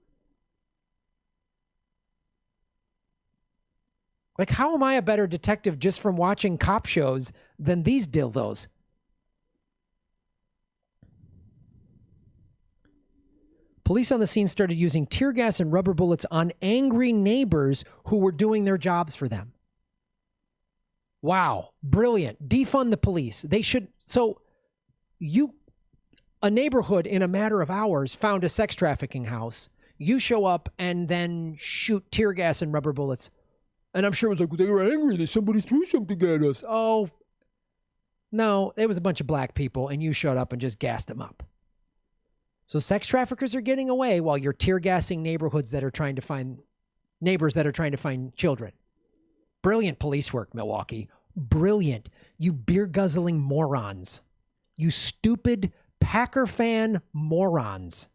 Like, how am I a better detective just from watching cop shows than these dildos? Police on the scene started using tear gas and rubber bullets on angry neighbors who were doing their jobs for them. Wow. Brilliant. Defund the police. They should. So a neighborhood in a matter of hours found a sex trafficking house. You show up and then shoot tear gas and rubber bullets. And I'm sure it was like, they were angry that somebody threw something at us. Oh, no, it was a bunch of black people and you showed up and just gassed them up. So sex traffickers are getting away while you're tear gassing neighborhoods that are trying to find neighbors that are trying to find children. Brilliant police work, Milwaukee. Brilliant. You beer guzzling morons. You stupid Packer fan morons.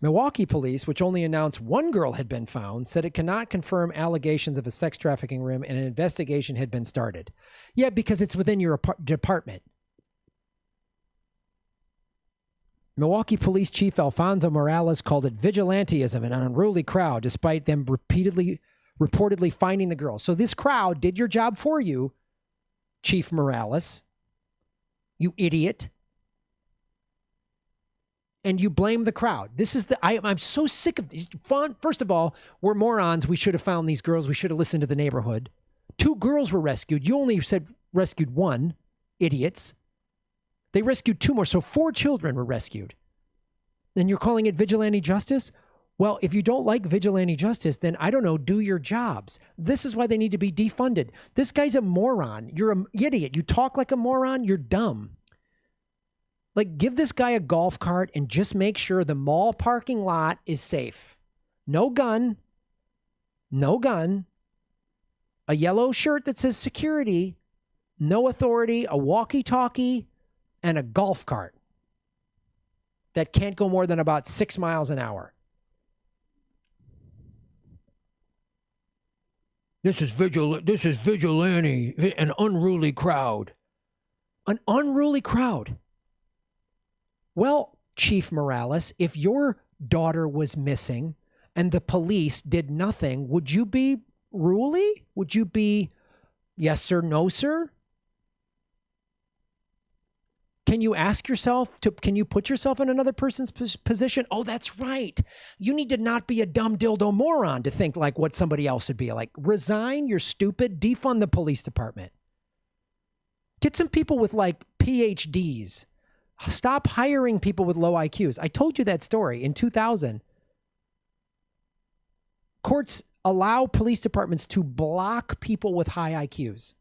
Milwaukee police, which only announced 1 girl had been found, said it cannot confirm allegations of a sex trafficking ring and an investigation had been started. Yeah, because it's within your department. Milwaukee Police Chief Alfonso Morales called it vigilantism and an unruly crowd, despite them reportedly finding the girl. So this crowd did your job for you, Chief Morales. You idiot. And you blame the crowd. This is I'm so sick of these. First of all, we're morons. We should have found these girls. We should have listened to the neighborhood. 2 girls were rescued. You only said rescued 1. Idiots. They rescued 2 more. So 4 children were rescued. Then you're calling it vigilante justice? Well, if you don't like vigilante justice, then I don't know, do your jobs. This is why they need to be defunded. This guy's a moron. You're an idiot. You talk like a moron. You're dumb. Like, give this guy a golf cart and just make sure the mall parking lot is safe. No gun. No gun. A yellow shirt that says security. No authority. A walkie-talkie. And a golf cart that can't go more than about 6 miles an hour. This is vigilante, an unruly crowd. An unruly crowd. Well, Chief Morales, if your daughter was missing and the police did nothing, would you be ruly? Would you be yes, sir, no, sir? Can you ask yourself, can you put yourself in another person's position? Oh, that's right. You need to not be a dumb dildo moron to think like what somebody else would be. Like, resign, you're stupid, defund the police department. Get some people with like PhDs. Stop hiring people with low IQs. I told you that story in 2000. Courts allow police departments to block people with high IQs.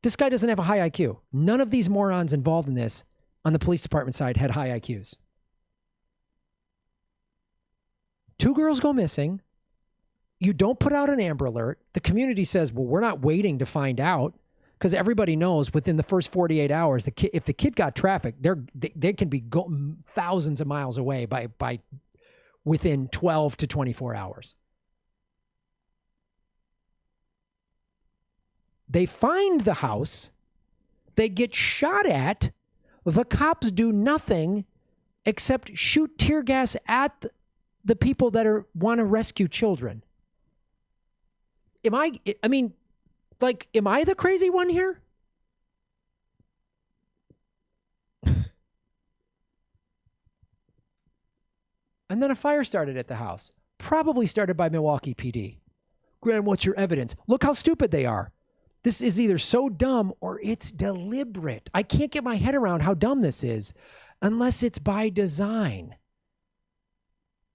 This guy doesn't have a high IQ. None of these morons involved in this on the police department side had high IQs. 2 girls go missing. You don't put out an Amber Alert. The community says, well, we're not waiting to find out, because everybody knows within the first 48 hours, if the kid got trafficked, they can be thousands of miles away by within 12 to 24 hours. They find the house. They get shot at. The cops do nothing except shoot tear gas at the people that want to rescue children. Am I the crazy one here? And then a fire started at the house, probably started by Milwaukee PD. Graham, what's your evidence? Look how stupid they are. This is either so dumb or it's deliberate. I can't get my head around how dumb this is unless it's by design.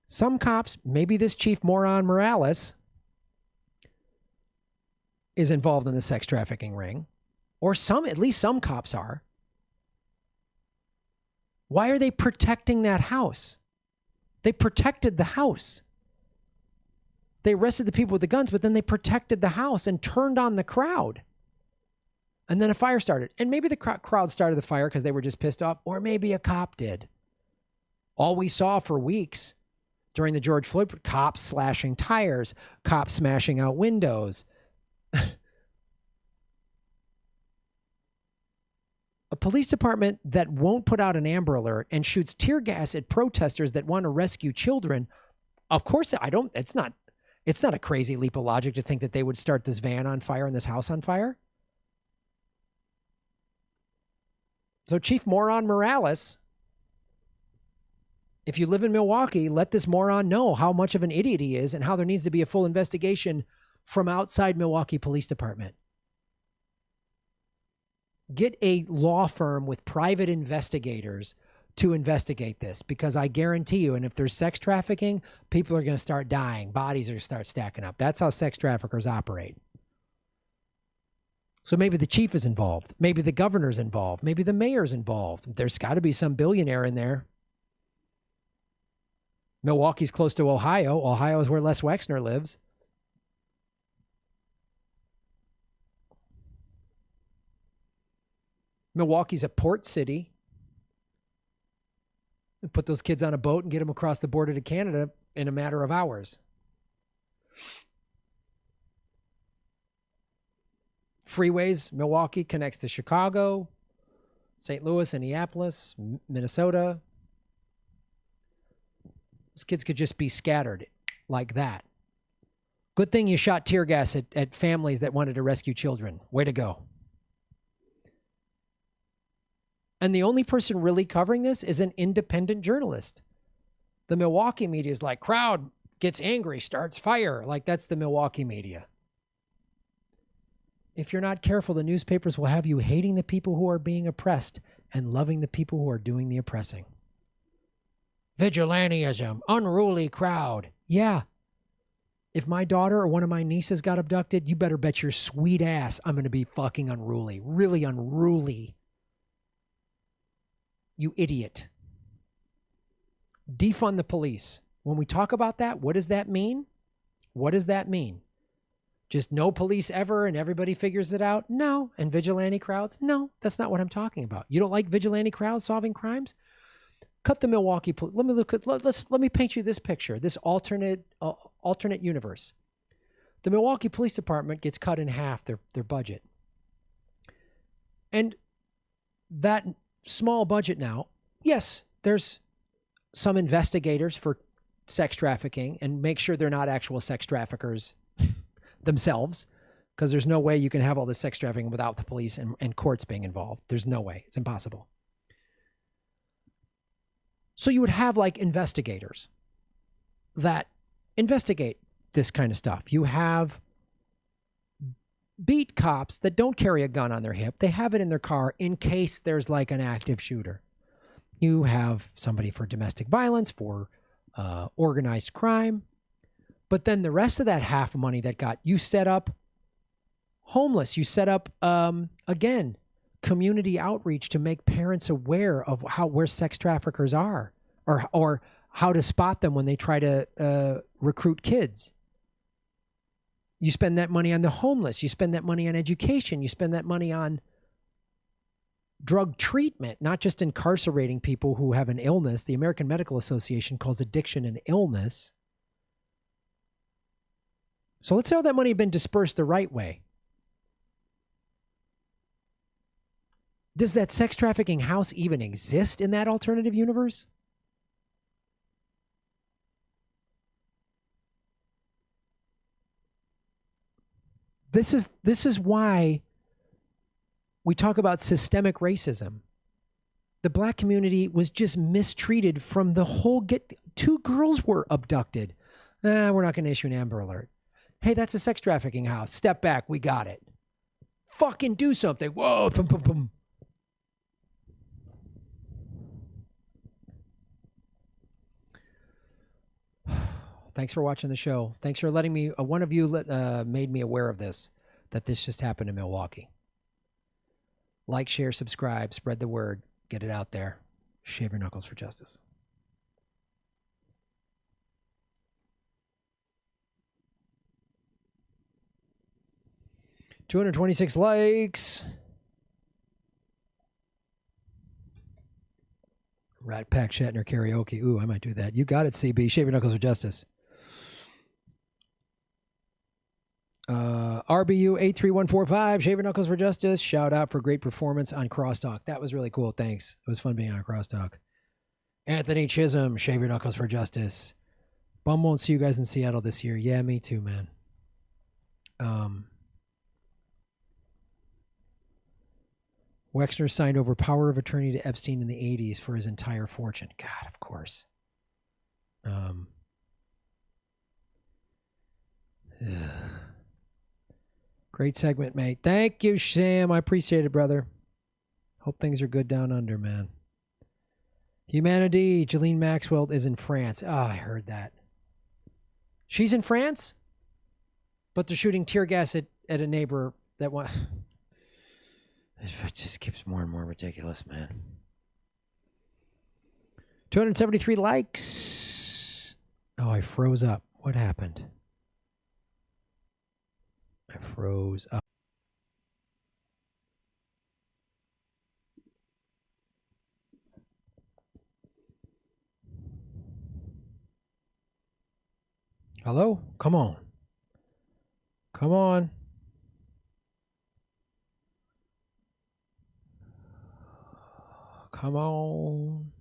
Some cops, maybe this Chief Moron Morales, is involved in the sex trafficking ring, or at least some cops are. Why are they protecting that house? They protected the house. They arrested the people with the guns, but then they protected the house and turned on the crowd. And then a fire started. And maybe the crowd started the fire because they were just pissed off, or maybe a cop did. All we saw for weeks during the George Floyd, cops slashing tires, cops smashing out windows. A police department that won't put out an Amber Alert and shoots tear gas at protesters that want to rescue children. Of course, it's not a crazy leap of logic to think that they would start this van on fire and this house on fire. So Chief Moron Morales, if you live in Milwaukee, let this moron know how much of an idiot he is and how there needs to be a full investigation from outside Milwaukee Police Department. Get a law firm with private investigators to investigate this, because I guarantee you, and if there's sex trafficking, people are going to start dying. Bodies are going to start stacking up. That's how sex traffickers operate. So maybe the chief is involved. Maybe the governor's involved. Maybe the mayor's involved. There's got to be some billionaire in there. Milwaukee's close to Ohio. Ohio is where Les Wexner lives. Milwaukee's a port city. Put those kids on a boat and get them across the border to Canada in a matter of hours. Freeways, Milwaukee connects to Chicago, St. Louis, Minneapolis, Minnesota. Those kids could just be scattered like that. Good thing you shot tear gas at families that wanted to rescue children. Way to go. And the only person really covering this is an independent journalist. The Milwaukee media is like, crowd gets angry, starts fire. Like, that's the Milwaukee media. If you're not careful, the newspapers will have you hating the people who are being oppressed and loving the people who are doing the oppressing. Vigilantism, unruly crowd. Yeah. If my daughter or one of my nieces got abducted, you better bet your sweet ass I'm going to be fucking unruly. Really unruly. You idiot. Defund the police. When we talk about that, what does that mean? What does that mean? Just no police ever and everybody figures it out? No. And vigilante crowds? No, that's not what I'm talking about. You don't like vigilante crowds solving crimes? Cut the Milwaukee police. Let me paint you this picture, this alternate universe. The Milwaukee Police Department gets cut in half their budget. And that small budget now, yes, there's some investigators for sex trafficking and make sure they're not actual sex traffickers themselves, because there's no way you can have all this sex trafficking without the police and courts being involved. There's no way. It's impossible. So you would have like investigators that investigate this kind of stuff. You have beat cops that don't carry a gun on their hip. They have it in their car in case there's like an active shooter. You have somebody for domestic violence, for organized crime. But then the rest of that half of money that got, you set up homeless. You set up, again, community outreach to make parents aware of where sex traffickers are, or how to spot them when they try to recruit kids. You spend that money on the homeless. You spend that money on education. You spend that money on drug treatment, not just incarcerating people who have an illness. The American Medical Association calls addiction an illness. So let's say all that money had been dispersed the right way. Does that sex trafficking house even exist in that alternative universe? This is why we talk about systemic racism. The black community was just mistreated from the whole get. 2 girls were abducted. We're not going to issue an Amber Alert. Hey, that's a sex trafficking house. Step back. We got it. Fucking do something. Whoa. Boom, boom, boom. Thanks for watching the show. Thanks for letting me, one of you made me aware of this, that this just happened in Milwaukee. Like, share, subscribe, spread the word, get it out there. Shave your knuckles for justice. $226 likes. Rat Pack Shatner karaoke. Ooh, I might do that. You got it, CB. Shave your knuckles for justice. RBU 83145. Shave your knuckles for justice. Shout out for great performance on Crosstalk. That was really cool. Thanks. It was fun being on Crosstalk. Anthony Chisholm. Shave your knuckles for justice. Bum won't see you guys in Seattle this year. Yeah, me too, man. Wexner signed over power of attorney to Epstein in the 80s for his entire fortune. God, of course. Great segment, mate. Thank you, Sam. I appreciate it, brother. Hope things are good down under, man. Humanity. Jolene Maxwell is in France. Oh, I heard that. She's in France? But they're shooting tear gas at a neighbor that wants... It just keeps more and more ridiculous, man. 273 likes. Oh, I froze up. What happened? I froze up. Hello? Come on. Come on. Come on.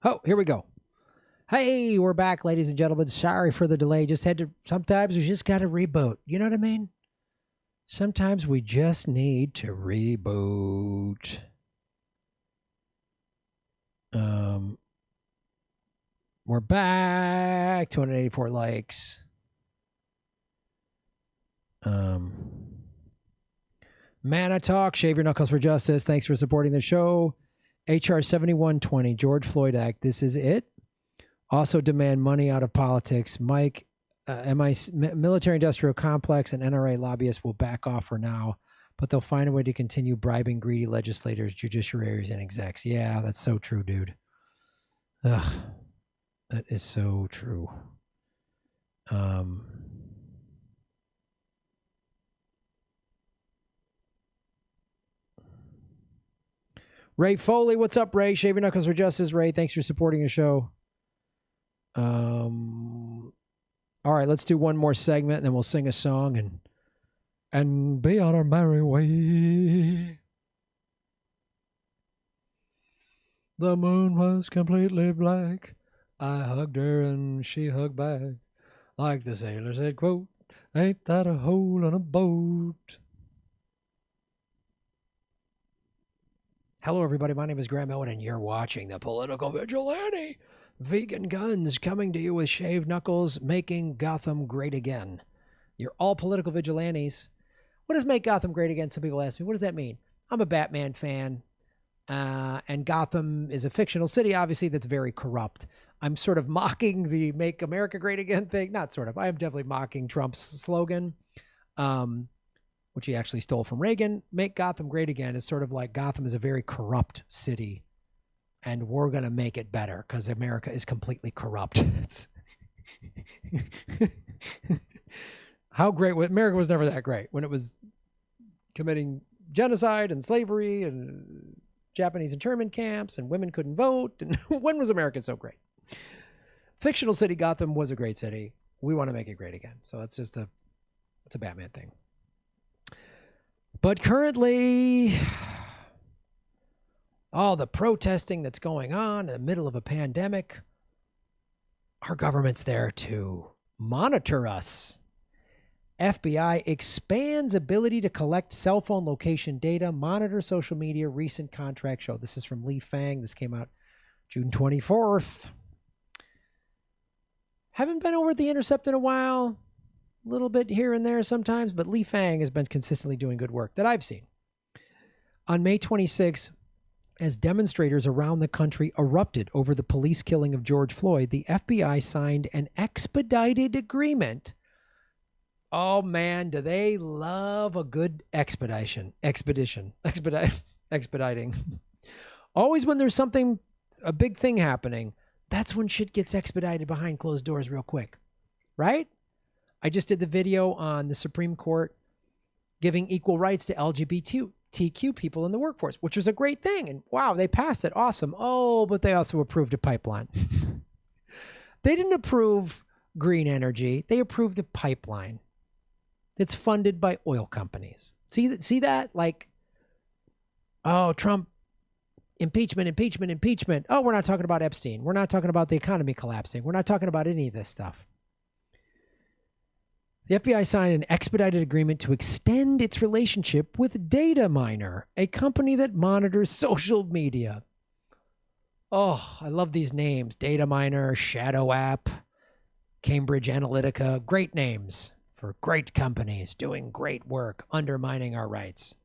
Oh, here we go. Hey, we're back, ladies and gentlemen. Sorry for the delay. Sometimes we just got to reboot. You know what I mean? Sometimes we just need to reboot. We're back. 284 likes. Mana Talk, Shave Your Knuckles for Justice. Thanks for supporting the show. HR 7120, George Floyd Act. This is it. Also demand money out of politics. Mike, military industrial complex and NRA lobbyists will back off for now, but they'll find a way to continue bribing greedy legislators, judiciaries, and execs. Yeah, that's so true, dude. Ugh, that is so true. Ray Foley, what's up, Ray? Shave Your Knuckles for Justice, Ray. Thanks for supporting the show. All right, let's do one more segment, and then we'll sing a song and be on our merry way. The moon was completely black. I hugged her, and she hugged back. Like the sailor said, quote, ain't that a hole in a boat? Hello, everybody. My name is Graham Elwood, and you're watching The Political Vigilante. Vegan Guns coming to you with shaved knuckles, making Gotham great again. You're all political vigilantes. What does make Gotham great again? Some people ask me, what does that mean? I'm a Batman fan, and Gotham is a fictional city, obviously, that's very corrupt. I'm sort of mocking the Make America Great Again thing. Not sort of. I am definitely mocking Trump's slogan. Which he actually stole from Reagan. Make Gotham great again is sort of like Gotham is a very corrupt city, and we're going to make it better because America is completely corrupt. How great America was never that great when it was committing genocide and slavery and Japanese internment camps and women couldn't vote. And when was America so great? Fictional city Gotham was a great city. We want to make it great again. So it's a Batman thing. But currently, all the protesting that's going on in the middle of a pandemic, our government's there to monitor us. FBI expands ability to collect cell phone location data, monitor social media, recent contract show. This is from Lee Fang. This came out June 24th. Haven't been over at The Intercept in a while. A little bit here and there sometimes, but Lee Fang has been consistently doing good work that I've seen. On May 26th, as demonstrators around the country erupted over the police killing of George Floyd, the FBI signed an expedited agreement. Oh man, do they love a good expediting. Always when there's a big thing happening, that's when shit gets expedited behind closed doors real quick, right? I just did the video on the Supreme Court giving equal rights to LGBTQ people in the workforce, which was a great thing. And wow, they passed it. Awesome. Oh, but they also approved a pipeline. They didn't approve green energy. They approved a pipeline that's funded by oil companies. See that? Like, oh, Trump, impeachment. Oh, we're not talking about Epstein. We're not talking about the economy collapsing. We're not talking about any of this stuff. The FBI signed an expedited agreement to extend its relationship with Data Miner, a company that monitors social media. Oh, I love these names. Data Miner, Shadow App, Cambridge Analytica. Great names for great companies doing great work, undermining our rights.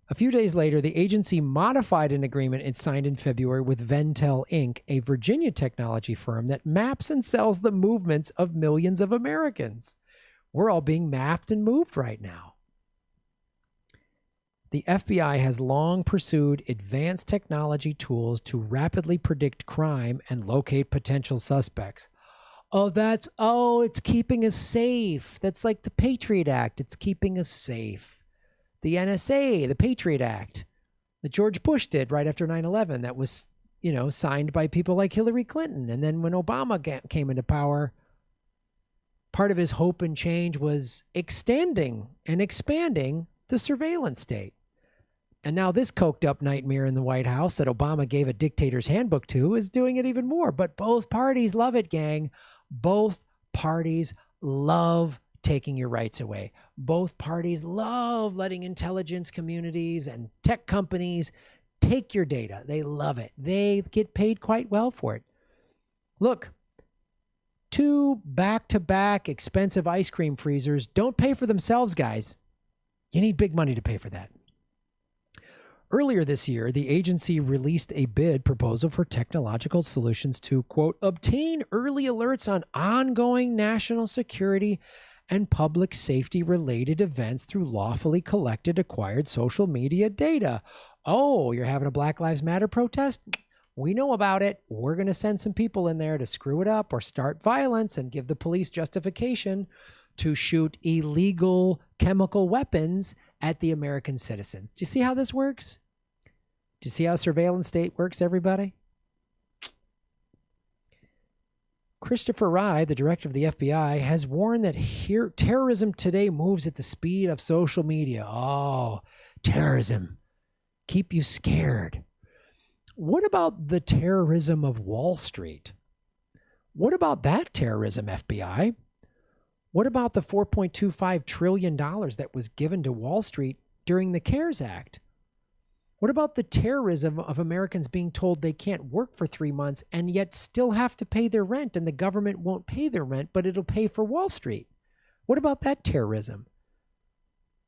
A few days later, the agency modified an agreement it signed in February with Ventel Inc., a Virginia technology firm that maps and sells the movements of millions of Americans. We're all being mapped and moved right now. The FBI has long pursued advanced technology tools to rapidly predict crime and locate potential suspects. It's keeping us safe. That's like the Patriot Act. It's keeping us safe. The NSA, the Patriot Act that George Bush did right after 9/11, that was, signed by people like Hillary Clinton. And then when Obama came into power, part of his hope and change was extending and expanding the surveillance state. And now this coked up nightmare in the White House that Obama gave a dictator's handbook to is doing it even more. But both parties love it, gang. Both parties love taking your rights away. Both parties love letting intelligence communities and tech companies take your data. They love it. They get paid quite well for it. Look, 2 back-to-back expensive ice cream freezers don't pay for themselves, guys. You need big money to pay for that. Earlier this year, the agency released a bid proposal for technological solutions to, quote, obtain early alerts on ongoing national security and public safety related events through lawfully collected, acquired social media data. Oh, you're having a Black Lives Matter protest? We know about it. We're going to send some people in there to screw it up or start violence and give the police justification to shoot illegal chemical weapons at the American citizens. Do you see how this works? Do you see how surveillance state works, everybody? Christopher Wray, the director of the FBI, has warned that terrorism today moves at the speed of social media. Oh, terrorism. Keep you scared. What about the terrorism of Wall Street? What about that terrorism, FBI? What about the $4.25 trillion that was given to Wall Street during the CARES Act? What about the terrorism of Americans being told they can't work for 3 months and yet still have to pay their rent, and the government won't pay their rent, but it'll pay for Wall Street? What about that terrorism?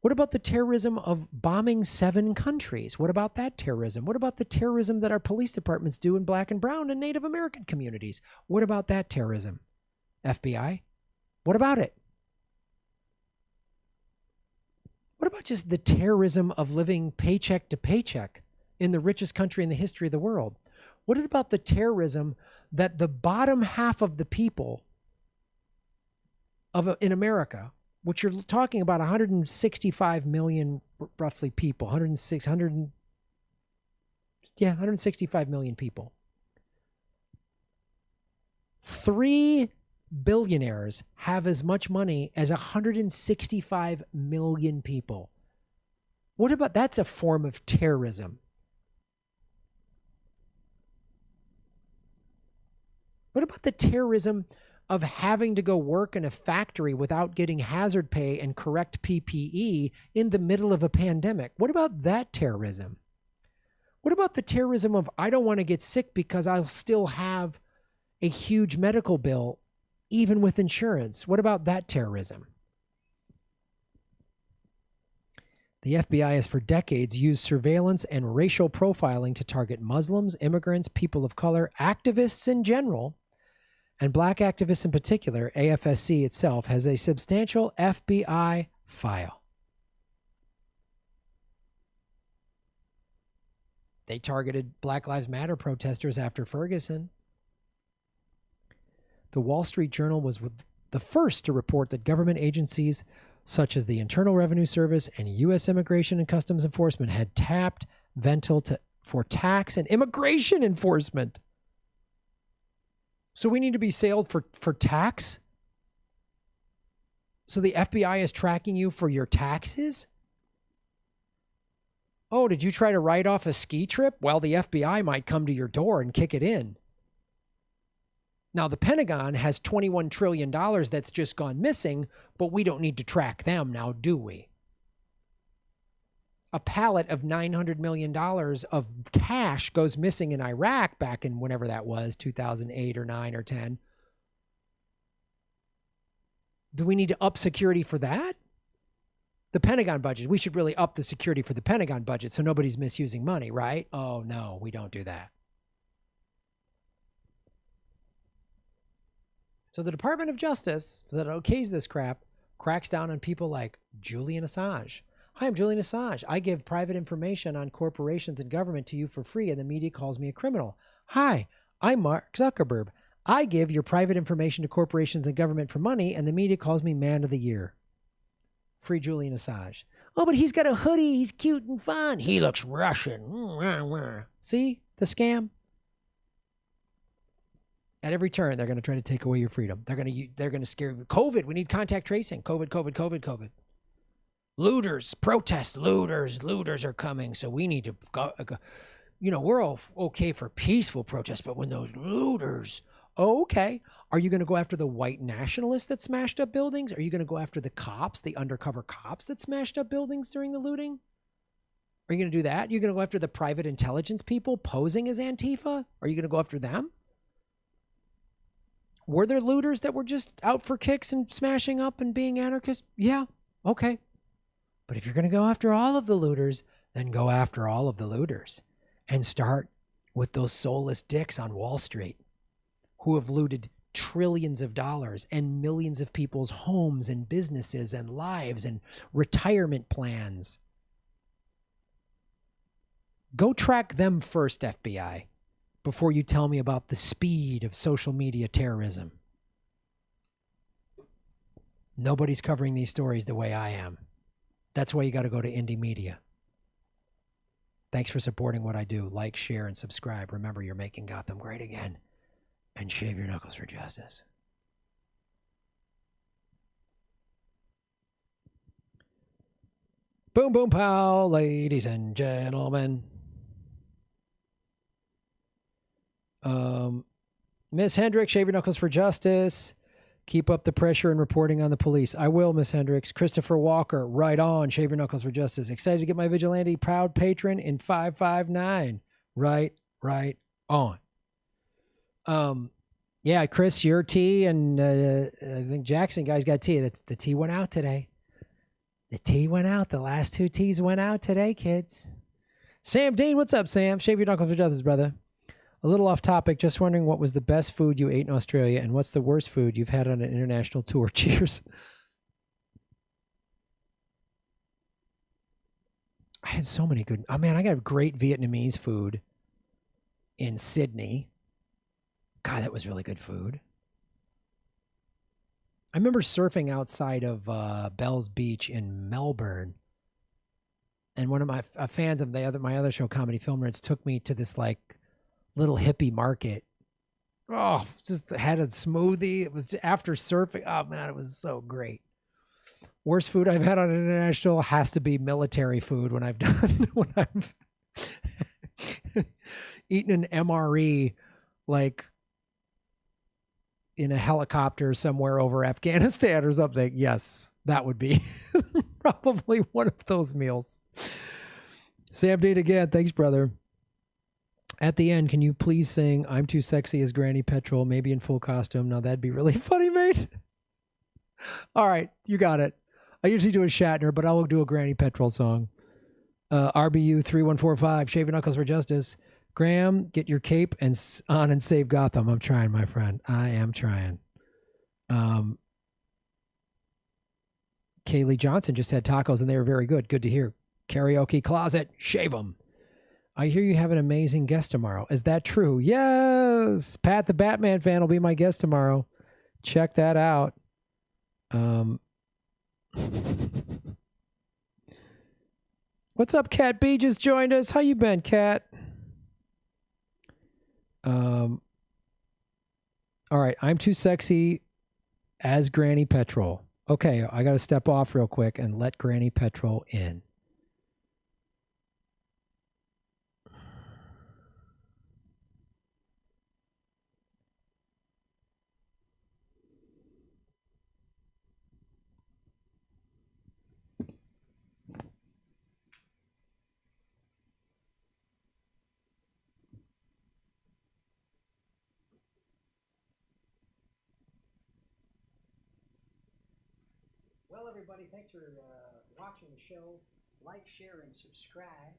What about the terrorism of bombing 7 countries? What about that terrorism? What about the terrorism that our police departments do in Black and Brown and Native American communities? What about that terrorism? FBI? What about it? What about just the terrorism of living paycheck to paycheck in the richest country in the history of the world? What about the terrorism that the bottom half of the people in America, which you're talking about 165 million roughly people, 165 million people. 3 billionaires have as much money as 165 million people. What about that's a form of terrorism? What about the terrorism of having to go work in a factory without getting hazard pay and correct PPE in the middle of a pandemic? What about that terrorism? What about the terrorism of I don't want to get sick because I'll still have a huge medical bill even with insurance? What about that terrorism? The FBI has for decades used surveillance and racial profiling to target Muslims, immigrants, people of color, activists in general, and black activists in particular. AFSC itself has a substantial FBI file. They targeted Black Lives Matter protesters after Ferguson. The Wall Street Journal was the first to report that government agencies such as the Internal Revenue Service and U.S. Immigration and Customs Enforcement had tapped Ventil for tax and immigration enforcement. So we need to be sailed for tax? So the FBI is tracking you for your taxes? Oh, did you try to write off a ski trip? Well, the FBI might come to your door and kick it in. Now, the Pentagon has $21 trillion that's just gone missing, but we don't need to track them now, do we? A pallet of $900 million of cash goes missing in Iraq back in whenever that was, 2008 or 9 or 10. Do we need to up security for that? The Pentagon budget, we should really up the security for the Pentagon budget so nobody's misusing money, right? Oh, no, we don't do that. So the Department of Justice, that okays this crap, cracks down on people like Julian Assange. Hi, I'm Julian Assange. I give private information on corporations and government to you for free, and the media calls me a criminal. Hi, I'm Mark Zuckerberg. I give your private information to corporations and government for money, and the media calls me Man of the Year. Free Julian Assange. Oh, but he's got a hoodie. He's cute and fun. He looks Russian. See the scam? At every turn, they're going to try to take away your freedom. They're going to scare you. COVID. We need contact tracing. COVID. Looters, protest, looters are coming. So we need to go. We're all okay for peaceful protests, but when those looters, okay. Are you going to go after the white nationalists that smashed up buildings? Are you going to go after the cops, the undercover cops that smashed up buildings during the looting? Are you going to do that? You're going to go after the private intelligence people posing as Antifa? Are you going to go after them? Were there looters that were just out for kicks and smashing up and being anarchists? Yeah, okay. But if you're going to go after all of the looters, then go after all of the looters and start with those soulless dicks on Wall Street who have looted trillions of dollars and millions of people's homes and businesses and lives and retirement plans. Go track them first, FBI, before you tell me about the speed of social media terrorism. Nobody's covering these stories the way I am. That's why you got to go to Indie Media. Thanks for supporting what I do. Like, share, and subscribe. Remember, you're making Gotham great again. And shave your knuckles for justice. Boom, boom, pow, ladies and gentlemen. Miss Hendricks, shave your knuckles for justice. Keep up the pressure and reporting on the police. I will, Miss Hendricks. Christopher Walker, right on. Shave your knuckles for justice. Excited to get my Vigilante proud patron in 559. Right on. Yeah, Chris, your tea, and I think Jackson guys got tea. The tea went out today. The tea went out. The last 2 teas went out today, kids. Sam Dean, what's up, Sam? Shave your knuckles for justice, brother. A little off topic, just wondering what was the best food you ate in Australia and what's the worst food you've had on an international tour? Cheers. I had so many good... Oh, man, I got great Vietnamese food in Sydney. God, that was really good food. I remember surfing outside of Bell's Beach in Melbourne, and one of my fans of my other show, Comedy Film Nerds, took me to this like little hippie market. Oh, just had a smoothie. It was after surfing. Oh man, it was so great. Worst food I've had on international has to be military food when I've done when I've eaten an MRE like in a helicopter somewhere over Afghanistan or something. Yes, that would be probably one of those meals. Sam Dean again. Thanks, brother. At the end, can you please sing I'm Too Sexy as Granny Petrol, maybe in full costume? Now, that'd be really funny, mate. All right, you got it. I usually do a Shatner, but I will do a Granny Petrol song. RBU 3145, Shaving Knuckles for Justice. Graham, get your cape and on and save Gotham. I'm trying, my friend. I am trying. Kaylee Johnson just had tacos, and they were very good. Good to hear. Karaoke Closet, shave them. I hear you have an amazing guest tomorrow. Is that true? Yes. Pat the Batman fan will be my guest tomorrow. Check that out. What's up, Cat B? Just joined us. How you been, Cat? All right. I'm Too Sexy as Granny Petrol. Okay, I got to step off real quick and let Granny Petrol in. Well, everybody, thanks for watching the show. Like, share, and subscribe.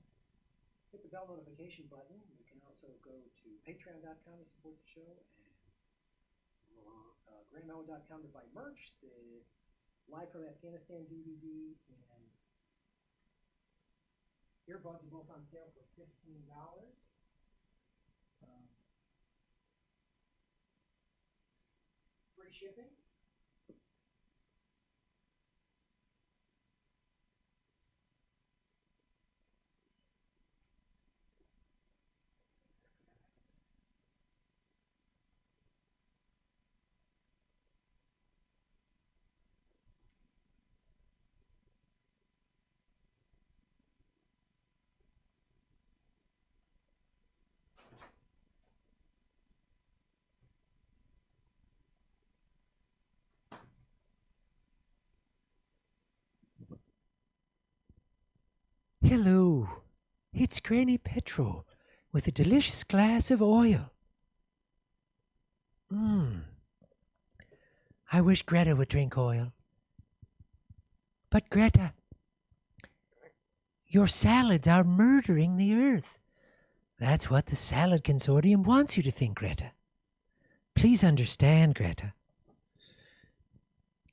Hit the bell notification button. You can also go to patreon.com to support the show and grandmelon.com to buy merch. The Live from Afghanistan DVD and earbuds are both on sale for $15. Free shipping. Hello, it's Granny Petrol with a delicious glass of oil. I wish Greta would drink oil. But Greta, your salads are murdering the earth. That's what the Salad Consortium wants you to think, Greta. Please understand, Greta.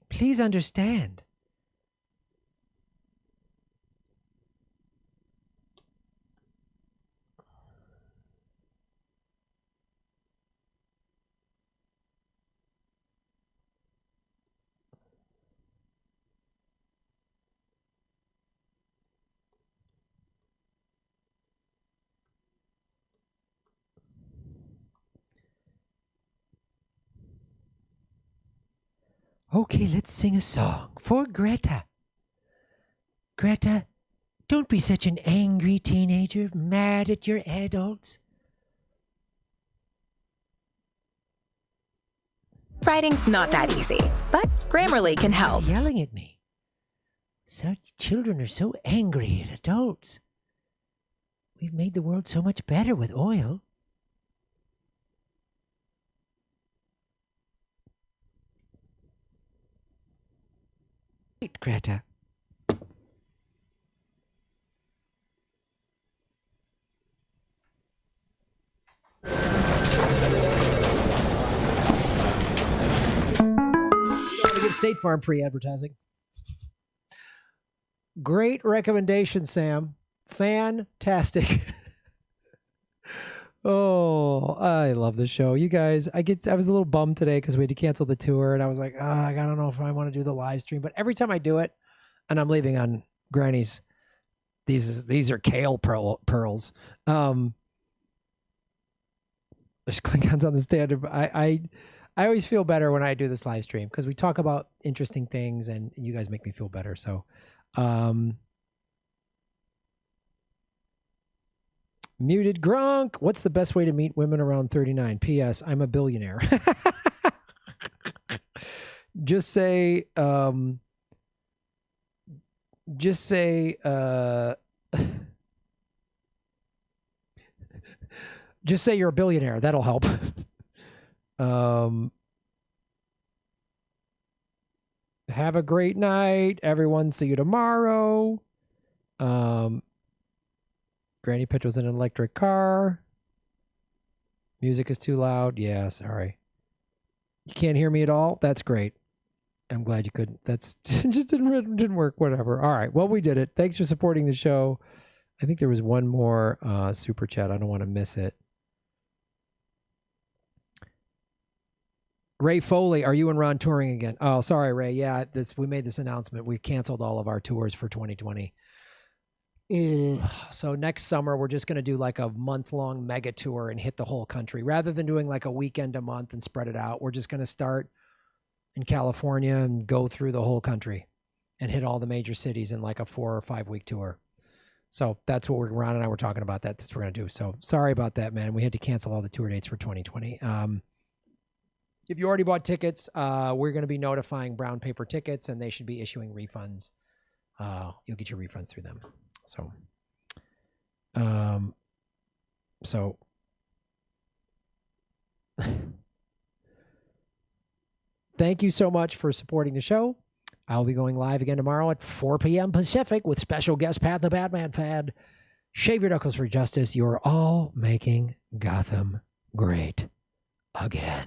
Please understand. Okay, let's sing a song for Greta. Greta, don't be such an angry teenager, mad at your adults. Writing's not that easy, but Grammarly can help. Yelling at me. Such children are so angry at adults. We've made the world so much better with oil. Greta. Give State Farm free advertising. Great recommendation, Sam. Fantastic. Oh, I love the show. You guys, I was a little bummed today because we had to cancel the tour, and I was like, I don't know if I want to do the live stream. But every time I do it, and I'm leaving on Granny's, these are kale pearls. There's Klingons on the standard. I always feel better when I do this live stream because we talk about interesting things, and you guys make me feel better. So, Muted Grunk. What's the best way to meet women around 39? P.S. I'm a billionaire. Just say you're a billionaire. That'll help. Have a great night, everyone. See you tomorrow. Granny Pitch was in an electric car. Music is too loud. Yeah, sorry. You can't hear me at all? That's great. I'm glad you couldn't. That's just didn't work. Whatever. All right. Well, we did it. Thanks for supporting the show. I think there was one more super chat. I don't want to miss it. Ray Foley, are you and Ron touring again? Oh, sorry, Ray. Yeah, we made this announcement. We canceled all of our tours for 2020. So next summer, we're just going to do like a month-long mega tour and hit the whole country. Rather than doing like a weekend a month and spread it out, we're just going to start in California and go through the whole country and hit all the major cities in like a 4 or 5 week tour. So that's what Ron and I were talking about. That's what we're going to do. So sorry about that, man. We had to cancel all the tour dates for 2020. If you already bought tickets, we're going to be notifying Brown Paper Tickets, and they should be issuing refunds. You'll get your refunds through them. So, thank you so much for supporting the show. I'll be going live again tomorrow at 4 p.m. Pacific with special guest Pat the Batman Fad. Shave your knuckles for justice. You're all making Gotham great again.